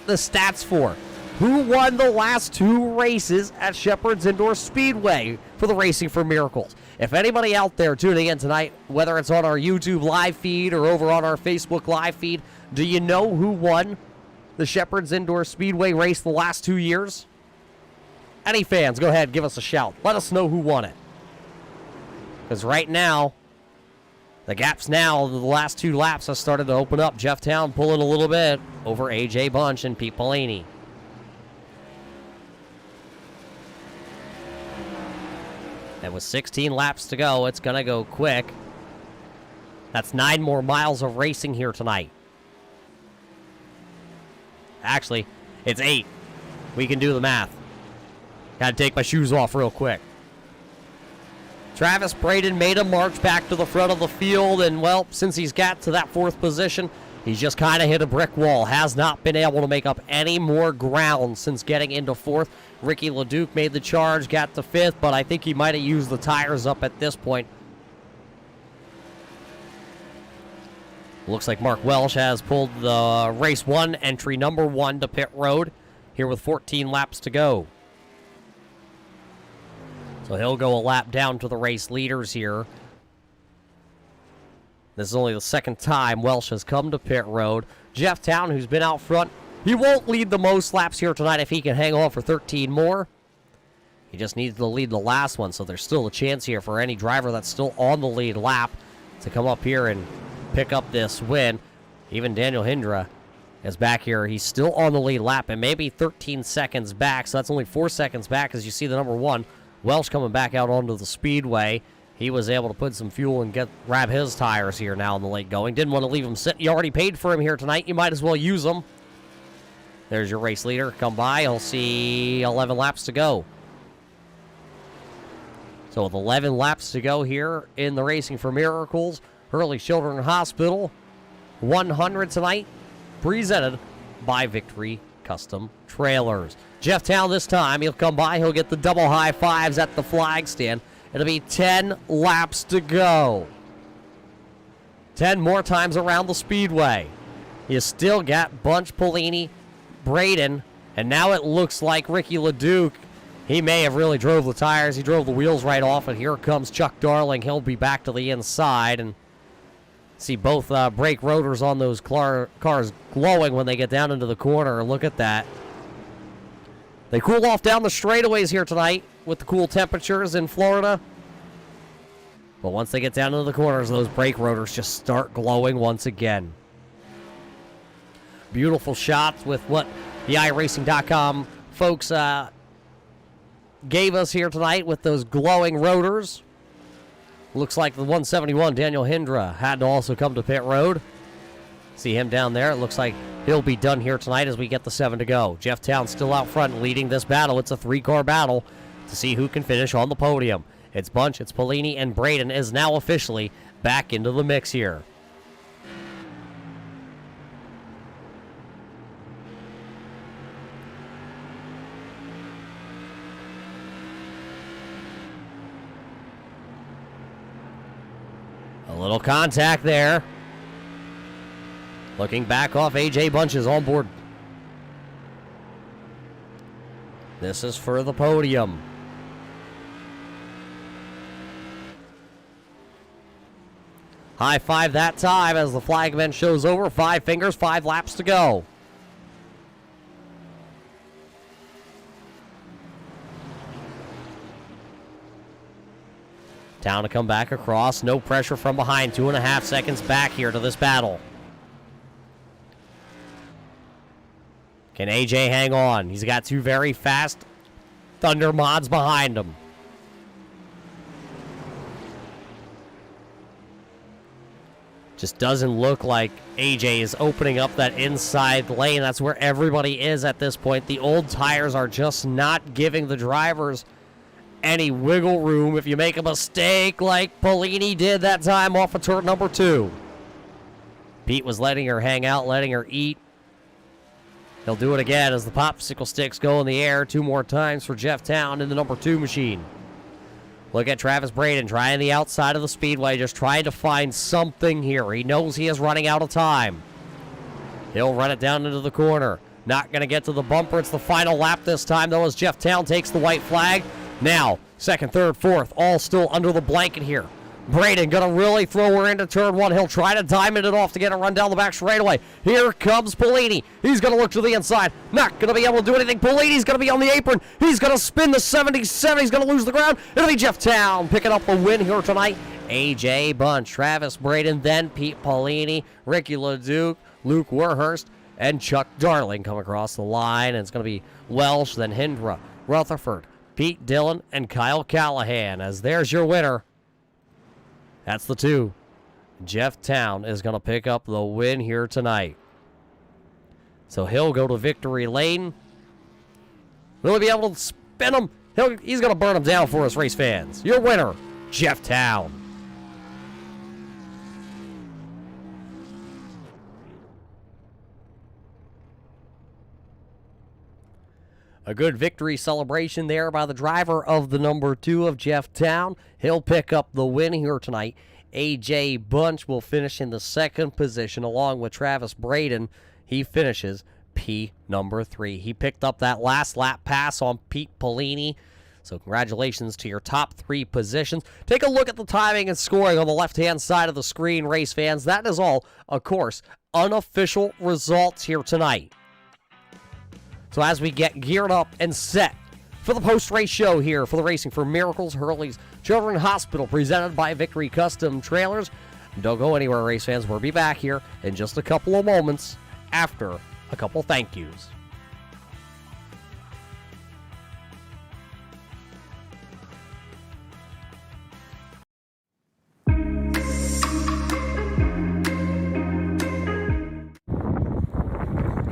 the stats for. Who won the last 2 races at Shepherd's Indoor Speedway for the Racing for Miracles? If anybody out there tuning in tonight, whether it's on our YouTube live feed or over on our Facebook live feed, do you know who won the Shepherd's Indoor Speedway race the last 2 years? Any fans, go ahead, give us a shout. Let us know who won it. Because right now, the gaps now, the last 2 laps have started to open up. Jeff Town pulling a little bit over AJ Bunch and Pete Polini. And with 16 laps to go, it's going to go quick. That's 9 more miles of racing here tonight. Actually, it's 8. We can do the math. Got to take my shoes off real quick. Travis Braden made a march back to the front of the field, and, well, since he's got to that 4th position, he's just kind of hit a brick wall. Has not been able to make up any more ground since getting into 4th. Ricky LeDuc made the charge, got to 5th, but I think he might have used the tires up at this point. Looks like Mark Welsh has pulled the race 1 entry number 1 to pit road. here with 14 laps to go. So he'll go a lap down to the race leaders here. This is only the second time Welsh has come to pit road. Jeff Town, who's been out front, he won't lead the most laps here tonight if he can hang on for 13 more. He just needs to lead the last one, so there's still a chance here for any driver that's still on the lead lap to come up here and pick up this win. Even Daniel Hindra is back here. He's still on the lead lap and maybe 13 seconds back, so that's only 4 seconds back as you see the number 1. Welsh coming back out onto the speedway. He was able to put some fuel and grab his tires here now in the late going. Didn't want to leave him sit. You already paid for him here tonight. You might as well use him. There's your race leader. Come by. He'll see 11 laps to go. So with 11 laps to go here in the Racing for Miracles, Hurley Children's Hospital 100 tonight, presented by Victory Custom Trailers. Jeff Town this time, he'll come by, he'll get the double high fives at the flag stand. It'll be 10 laps to go. 10 more times around the speedway. You still got Bunch, Polini, Braden, and now it looks like Ricky LeDuc. He may have really drove the tires. He drove the wheels right off, and here comes Chuck Darling. He'll be back to the inside, and see both brake rotors on those cars glowing when they get down into the corner. Look at that. They cool off down the straightaways here tonight with the cool temperatures in Florida. But once they get down into the corners, those brake rotors just start glowing once again. Beautiful shots with what the iRacing.com folks gave us here tonight with those glowing rotors. Looks like the 171, Daniel Hindra, had to also come to pit road. See him down there. It looks like he'll be done here tonight as we get the 7 to go. Jeff Town still out front leading this battle. It's a 3-car battle to see who can finish on the podium. It's Bunch, it's Polini, and Braden is now officially back into the mix here. A little contact there. Looking back off, AJ Bunch is on board. This is for the podium. High five that time as the flagman shows over. 5 fingers, 5 laps to go. Town to come back across. No pressure from behind. 2.5 seconds back here to this battle. Can AJ hang on? He's got 2 very fast Thunder mods behind him. Just doesn't look like AJ is opening up that inside lane. That's where everybody is at this point. The old tires are just not giving the drivers any wiggle room. If you make a mistake like Polini did that time off of turn number 2. Pete was letting her hang out, letting her eat. He'll do it again as the popsicle sticks go in the air 2 more times for Jeff Town in the number 2 machine. Look at Travis Braden trying the outside of the speedway, just trying to find something here. He knows he is running out of time. He'll run it down into the corner. Not going to get to the bumper. It's the final lap this time, though, as Jeff Town takes the white flag. Now, 2nd, 3rd, 4th, all still under the blanket here. Braden going to really throw her into turn 1. He'll try to diamond it off to get a run down the back straightaway. Here comes Polini. He's going to look to the inside. Not going to be able to do anything. Polini's going to be on the apron. He's going to spin the 77. He's going to lose the ground. It'll be Jeff Town picking up the win here tonight. AJ Bunch, Travis Braden, then Pete Polini, Ricky LeDuc, Luke Werhurst, and Chuck Darling come across the line. And it's going to be Welsh, then Hindra, Rutherford, Pete Dillon, and Kyle Callahan. As there's your winner. That's the 2. Jeff Town is going to pick up the win here tonight. So he'll go to victory lane. Will he be able to spin him? He's going to burn him down for us, race fans. Your winner, Jeff Town. A good victory celebration there by the driver of the number 2 of Jeff Town. He'll pick up the win here tonight. AJ Bunch will finish in the 2nd position along with Travis Braden. He finishes P number 3. He picked up that last lap pass on Pete Polini. So congratulations to your top 3 positions. Take a look at the timing and scoring on the left-hand side of the screen, race fans. That is all, of course, unofficial results here tonight. So as we get geared up and set for the post-race show here for the Racing for Miracles Hurley's Children's Hospital, presented by Victory Custom Trailers. Don't go anywhere, race fans. We'll be back here in just a couple of moments after a couple thank yous.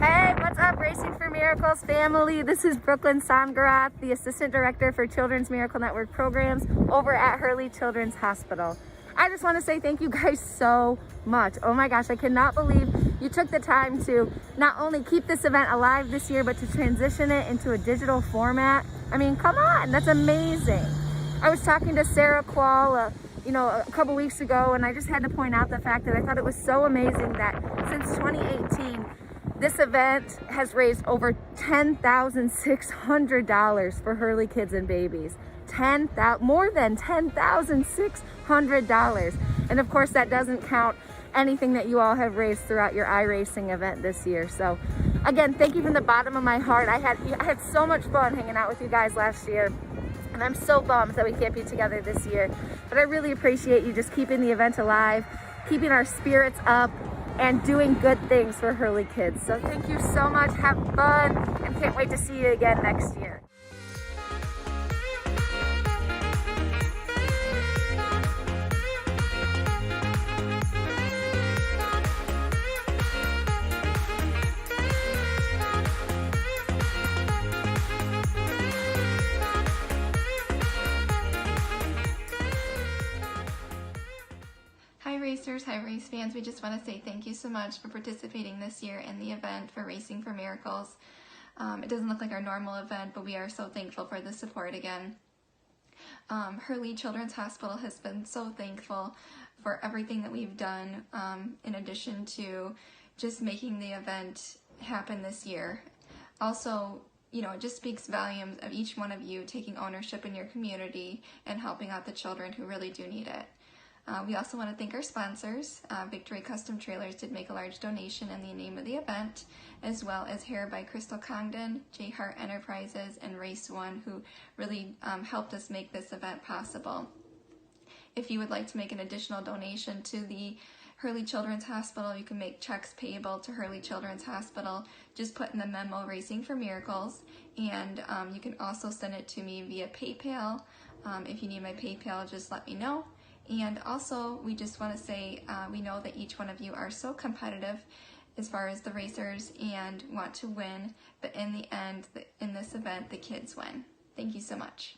Hey, what's up, Racing for Miracles family? This is Brooklyn Songarath, the Assistant Director for Children's Miracle Network programs over at Hurley Children's Hospital. I just want to say thank you guys so much. Oh my gosh, I cannot believe you took the time to not only keep this event alive this year, but to transition it into a digital format. I mean, come on, that's amazing. I was talking to Sarah Quall, a couple weeks ago, and I just had to point out the fact that I thought it was so amazing that since 2018, this event has raised over $10,600 for Hurley kids and babies. More than $10,600. And of course, that doesn't count anything that you all have raised throughout your iRacing event this year. So again, thank you from the bottom of my heart. I had so much fun hanging out with you guys last year. And I'm so bummed that we can't be together this year. But I really appreciate you just keeping the event alive, keeping our spirits up, and doing good things for Hurley kids. So thank you so much, have fun, and can't wait to see you again next year. Hi racers, hi race fans. We just want to say thank you so much for participating this year in the event for Racing for Miracles. It doesn't look like our normal event, but we are so thankful for the support again. Hurley Children's Hospital has been so thankful for everything that we've done, in addition to just making the event happen this year. Also, it just speaks volumes of each one of you taking ownership in your community and helping out the children who really do need it. We also want to thank our sponsors. Victory Custom Trailers did make a large donation in the name of the event, as well as Hair by Crystal Congdon, J Hart Enterprises, and Race One, who really helped us make this event possible. If you would like to make an additional donation to the Hurley Children's Hospital, you can make checks payable to Hurley Children's Hospital. Just put in the memo Racing for Miracles, and you can also send it to me via PayPal. If you need my PayPal, just let me know. And also, we just want to say we know that each one of you are so competitive as far as the racers and want to win, but in the end, in this event, the kids win. Thank you so much.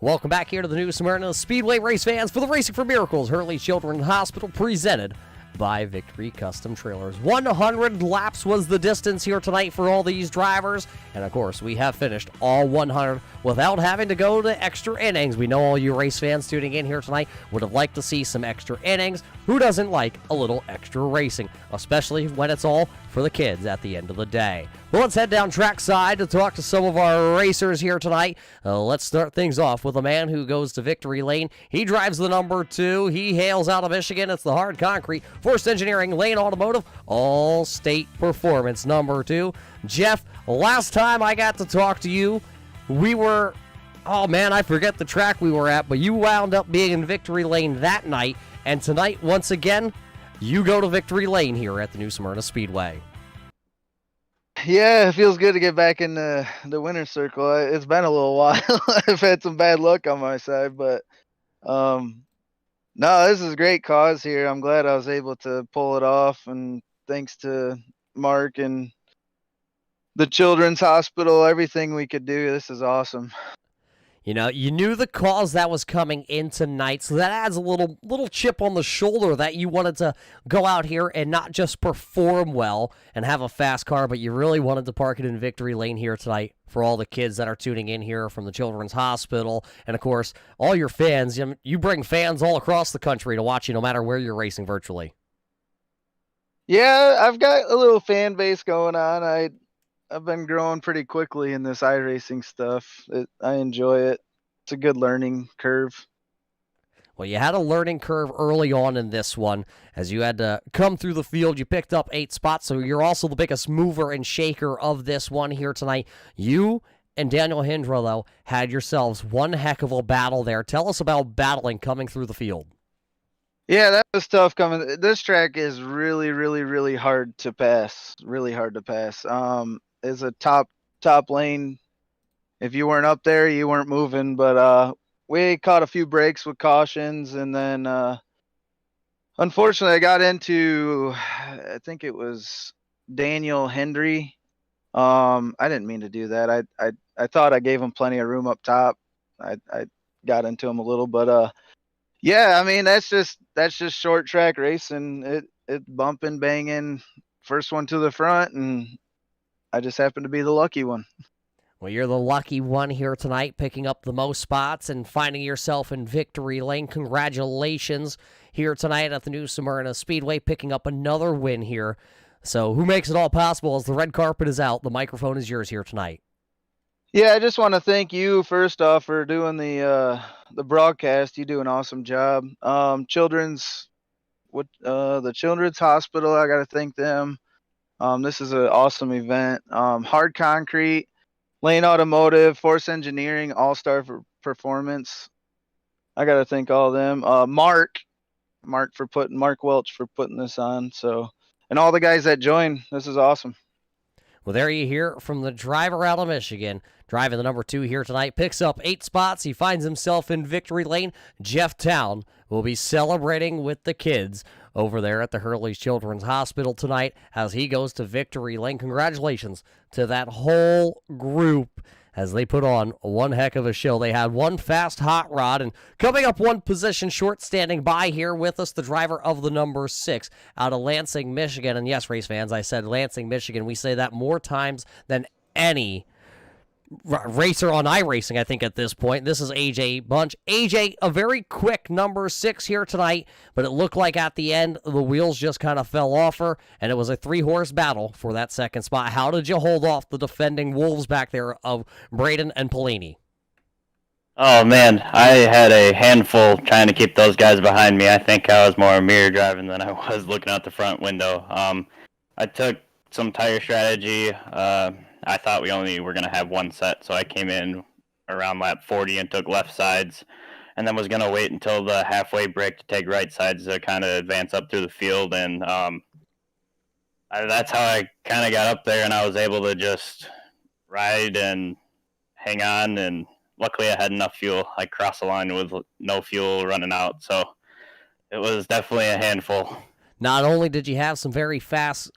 Welcome back here to the New Smyrna Speedway, race fans, for the Racing for Miracles Hurley Children's Hospital, presented by Victory Custom Trailers. 100 laps was the distance here tonight for all these drivers, and of course we have finished all 100 without having to go to extra innings. We know all you race fans tuning in here tonight would have liked to see some extra innings. Who doesn't like a little extra racing, especially when it's all for the kids at the end of the day? Well, let's head down trackside to talk to some of our racers here tonight. Let's start things off with a man who goes to victory lane. He drives the number 2. He hails out of Michigan. It's the Hard Concrete Forced Engineering Lane Automotive All-State Performance number 2. Jeff, last time I got to talk to you, we were, oh man, I forget the track we were at, but you wound up being in victory lane that night. And tonight, once again, you go to victory lane here at the New Smyrna Speedway. Yeah, it feels good to get back in the winner's circle. It's been a little while. I've had some bad luck on my side, but no, this is a great cause here. I'm glad I was able to pull it off, and thanks to Mark and the Children's Hospital, everything we could do. This is awesome. You know, you knew the cause that was coming in tonight, so that adds a little chip on the shoulder that you wanted to go out here and not just perform well and have a fast car, but you really wanted to park it in victory lane here tonight for all the kids that are tuning in here from the Children's Hospital. And, of course, all your fans. You bring fans all across the country to watch you no matter where you're racing virtually. Yeah, I've got a little fan base going on. I've been growing pretty quickly in this iRacing stuff. I enjoy it. It's a good learning curve. Well, you had a learning curve early on in this one as you had to come through the field. You picked up 8 spots, so you're also the biggest mover and shaker of this one here tonight. You and Daniel Hindra, though, had yourselves one heck of a battle there. Tell us about battling coming through the field. Yeah, that was tough coming. This track is really, really, really hard to pass. Really hard to pass. Is a top lane. If you weren't up there, you weren't moving. But we caught a few breaks with cautions, and then unfortunately, I got into, I think it was Daniel Hendry. I didn't mean to do that. I thought I gave him plenty of room up top. I got into him a little, but yeah, I mean that's just short track racing. It bumping, banging, first one to the front, and I just happened to be the lucky one. Well, you're the lucky one here tonight, picking up the most spots and finding yourself in victory lane. Congratulations here tonight at the New Smyrna Speedway, picking up another win here. So who makes it all possible as the red carpet is out? The microphone is yours here tonight. Yeah, I just want to thank you first off for doing the broadcast. You do an awesome job. The Children's Hospital, I got to thank them. This is an awesome event. Hard Concrete, Lane Automotive, Force Engineering, All-Star for Performance. I got to thank all of them. Mark Welch for putting this on. So, and all the guys that joined. This is awesome. Well, there you hear from the driver out of Michigan, driving the number 2 here tonight. Picks up 8 spots. He finds himself in victory lane. Jeff Town will be celebrating with the kids over there at the Hurley Children's Hospital tonight as he goes to victory lane. Congratulations to that whole group as they put on one heck of a show. They had one fast hot rod, and coming up one position short, standing by here with us, the driver of the number 6 out of Lansing, Michigan. And yes, race fans, I said Lansing, Michigan. We say that more times than any racer on iRacing, I think, at this point. This is AJ Bunch. AJ, a very quick number 6 here tonight, but it looked like at the end the wheels just kind of fell off her, and it was a 3-horse battle for that second spot. How did you hold off the defending Wolves back there of Braden and Polini? Oh, man, I had a handful trying to keep those guys behind me. I think I was more mirror driving than I was looking out the front window. I took some tire strategy. I thought we only were going to have one set, so I came in around lap 40 and took left sides, and then was going to wait until the halfway break to take right sides to kind of advance up through the field. And that's how I kind of got up there, and I was able to just ride and hang on, and luckily I had enough fuel. I crossed the line with no fuel running out, so it was definitely a handful. Not only did you have some very fast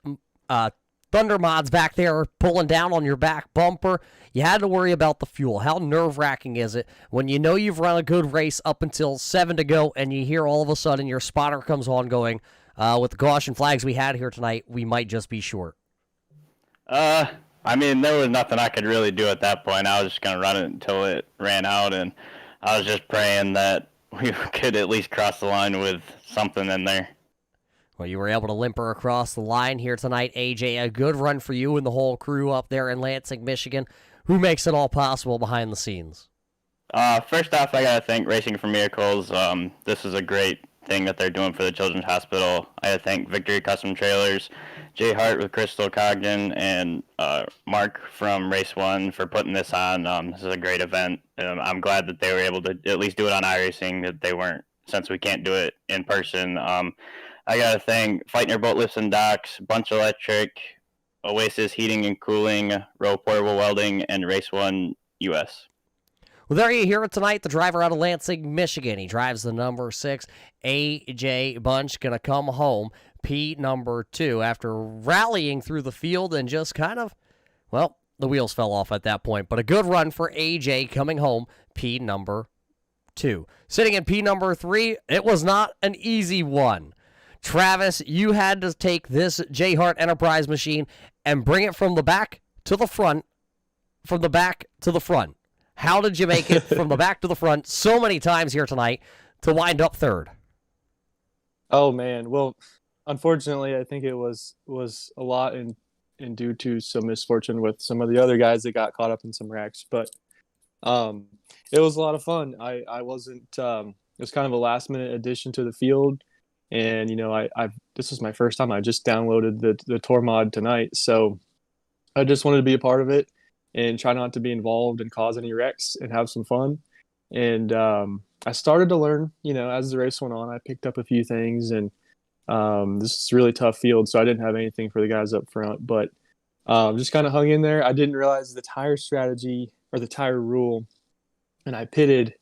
Thunder mods back there pulling down on your back bumper, you had to worry about the fuel. How nerve-wracking is it when you know you've run a good race up until 7 to go and you hear all of a sudden your spotter comes on going, with the caution flags we had here tonight, we might just be short? I mean, there was nothing I could really do at that point. I was just going to run it until it ran out, and I was just praying that we could at least cross the line with something in there. Well, you were able to limp her across the line here tonight, AJ. A good run for you and the whole crew up there in Lansing, Michigan. Who makes it all possible behind the scenes? First off, I got to thank Racing for Miracles. This is a great thing that they're doing for the Children's Hospital. I got to thank Victory Custom Trailers, Jay Hart with Crystal Cogden, and Mark from Race 1 for putting this on. This is a great event. I'm glad that they were able to at least do it on iRacing, that they weren't, since we can't do it in person. I got to thank Feitner Boat Lifts and Docks, Bunch Electric, Oasis Heating and Cooling, Row Portable Welding, and Race 1 US. Well, there you hear it tonight, the driver out of Lansing, Michigan. He drives the number 6, AJ Bunch, going to come home, P number 2, after rallying through the field and just kind of, well, the wheels fell off at that point. But a good run for AJ coming home, P number 2. Sitting in P number 3, it was not an easy one. Travis, you had to take this J. Hart Enterprise machine and bring it from the back to the front, from the back to the front. How did you make it from the back to the front so many times here tonight to wind up 3rd? Oh man, well, unfortunately, I think it was a lot in due to some misfortune with some of the other guys that got caught up in some wrecks, but it was a lot of fun. I wasn't. It was kind of a last minute addition to the field, and this was my first time. I just downloaded the tour mod tonight, so I just wanted to be a part of it and try not to be involved and cause any wrecks and have some fun. And I started to learn, as the race went on. I picked up a few things, and this is a really tough field, so I didn't have anything for the guys up front, but just kind of hung in there. I didn't realize the tire strategy or the tire rule, and I pitted,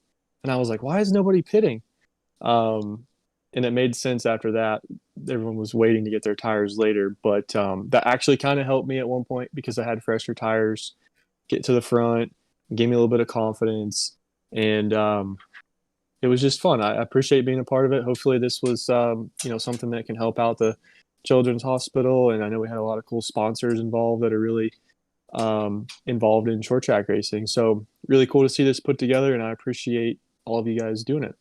and I was like, why is nobody pitting? And it made sense after that. Everyone was waiting to get their tires later, but that actually kind of helped me at one point because I had fresher tires, get to the front, gave me a little bit of confidence, and it was just fun. I appreciate being a part of it. Hopefully this was something that can help out the Children's Hospital, and I know we had a lot of cool sponsors involved that are really involved in short track racing. So really cool to see this put together, and I appreciate all of you guys doing it.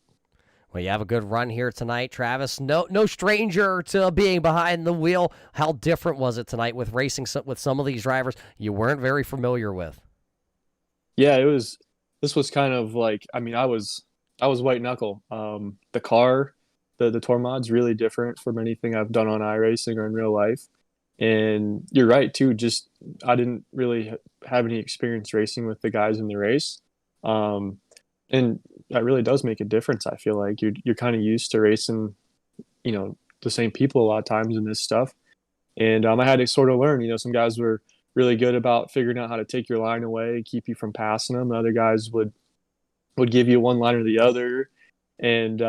Well, you have a good run here tonight, Travis. No stranger to being behind the wheel. How different was it tonight with racing with some of these drivers you weren't very familiar with? Yeah, this was kind of like, I was white knuckle. The car, the tour mod's really different from anything I've done on iRacing or in real life. And you're right too. Just I didn't really have any experience racing with the guys in the race, and that really does make a difference. I feel like you're kind of used to racing, the same people a lot of times in this stuff, and I had to sort of learn. Some guys were really good about figuring out how to take your line away, keep you from passing them. Other guys would give you one line or the other, and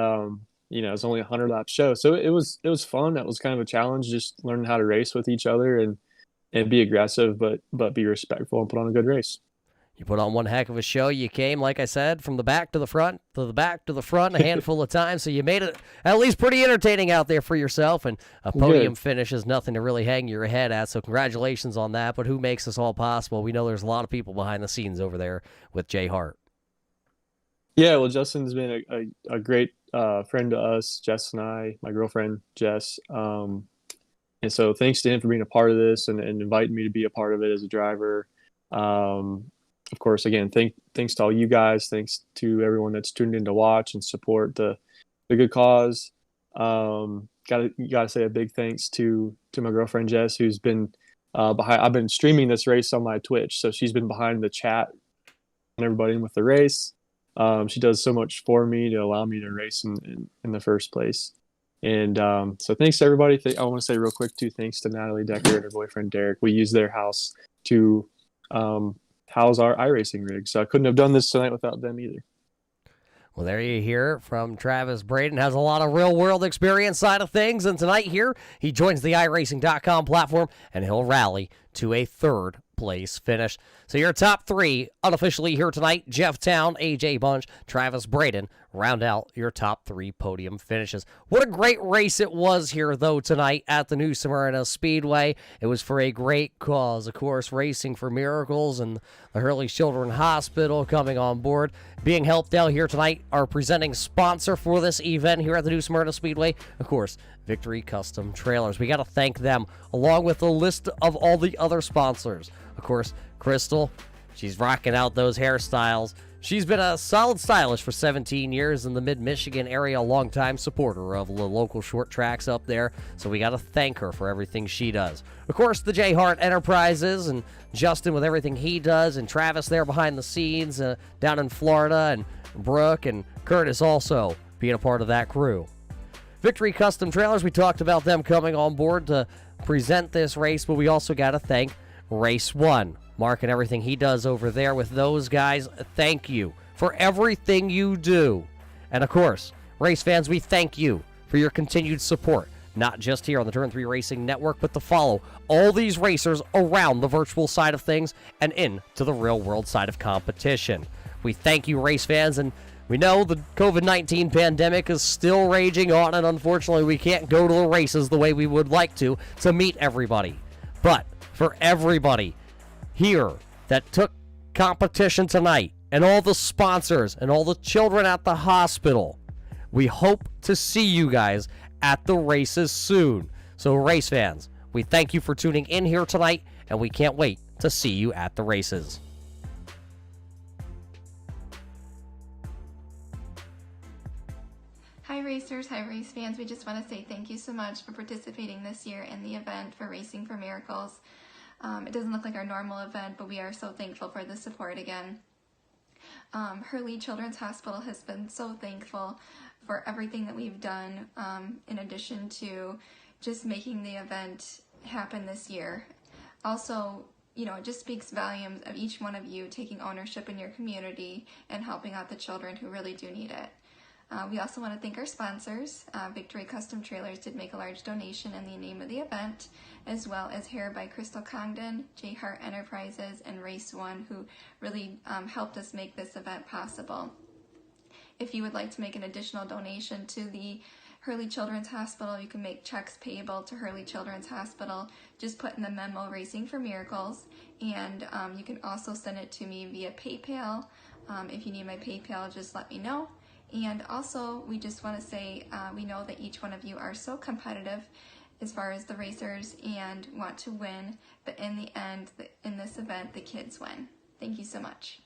it's only a 100-lap show, so it was fun. That was kind of a challenge, just learning how to race with each other and be aggressive, but be respectful and put on a good race. You put on one heck of a show. You came, like I said, from the back to the front, a handful of times, so you made it at least pretty entertaining out there for yourself, and a podium finish is nothing to really hang your head at, so congratulations on that. But who makes this all possible? We know there's a lot of people behind the scenes over there with J. Hart. Yeah, well, Justin's been a great friend to us, Jess and I, my girlfriend, Jess. And so thanks to him for being a part of this and inviting me to be a part of it as a driver. Of course, again, thanks to all you guys. Thanks to everyone that's tuned in to watch and support the good cause. Gotta say a big thanks to my girlfriend, Jess, who's been behind. I've been streaming this race on my Twitch, so she's been behind the chat and everybody with the race. She does so much for me to allow me to race in the first place. And so thanks to everybody. I want to say real quick, too, thanks to Natalie Decker and her boyfriend, Derek. We used their house to house our iRacing rig. So I couldn't have done this tonight without them either. Well, there you hear it from Travis Braden. Has a lot of real-world experience side of things. And tonight here, he joins the iRacing.com platform, and he'll rally to a 3rd place finish. So your top 3 unofficially here tonight: Jeff Town, AJ Bunch, Travis Braden round out your top 3 podium finishes. What a great race it was here, though, tonight at the New Smyrna Speedway. It was for a great cause, of course, Racing for Miracles and the Hurley Children's Hospital coming on board. Being helped out here tonight, our presenting sponsor for this event here at the New Smyrna Speedway, of course, Victory Custom Trailers. We got to thank them, along with a list of all the other sponsors. Of course, Crystal, she's rocking out those hairstyles. She's been a solid stylist for 17 years in the mid-Michigan area, a longtime supporter of the local short tracks up there, so we got to thank her for everything she does. Of course, the J. Hart Enterprises, and Justin with everything he does, and Travis there behind the scenes down in Florida, and Brooke and Curtis also being a part of that crew. Victory Custom Trailers, we talked about them coming on board to present this race, but we also got to thank Race 1. Mark and everything he does over there with those guys, thank you for everything you do. And of course, race fans, we thank you for your continued support not just here on the Turn 3 Racing Network, but to follow all these racers around the virtual side of things and into the real world side of competition. We thank you, race fans, and we know the COVID-19 pandemic is still raging on, and unfortunately we can't go to the races the way we would like to meet everybody. But for everybody here that took competition tonight, and all the sponsors, and all the children at the hospital, we hope to see you guys at the races soon. So race fans, we thank you for tuning in here tonight, and we can't wait to see you at the races. Hi racers, hi race fans. We just want to say thank you so much for participating this year in the event for Racing for Miracles. It doesn't look like our normal event, but we are so thankful for the support again. Hurley Children's Hospital has been so thankful for everything that we've done, in addition to just making the event happen this year. Also, you know, it just speaks volumes of each one of you taking ownership in your community and helping out the children who really do need it. We also want to thank our sponsors. Victory Custom Trailers did make a large donation in the name of the event, as well as Hair by Crystal Congdon, J Hart Enterprises, and Race One, who really helped us make this event possible. If you would like to make an additional donation to the Hurley Children's Hospital, you can make checks payable to Hurley Children's Hospital. Just put in the memo Racing for Miracles, and you can also send it to me via PayPal. If you need my PayPal, just let me know. And also, we just want to say we know that each one of you are so competitive as far as the racers and want to win, but in the end, in this event, the kids win. Thank you so much.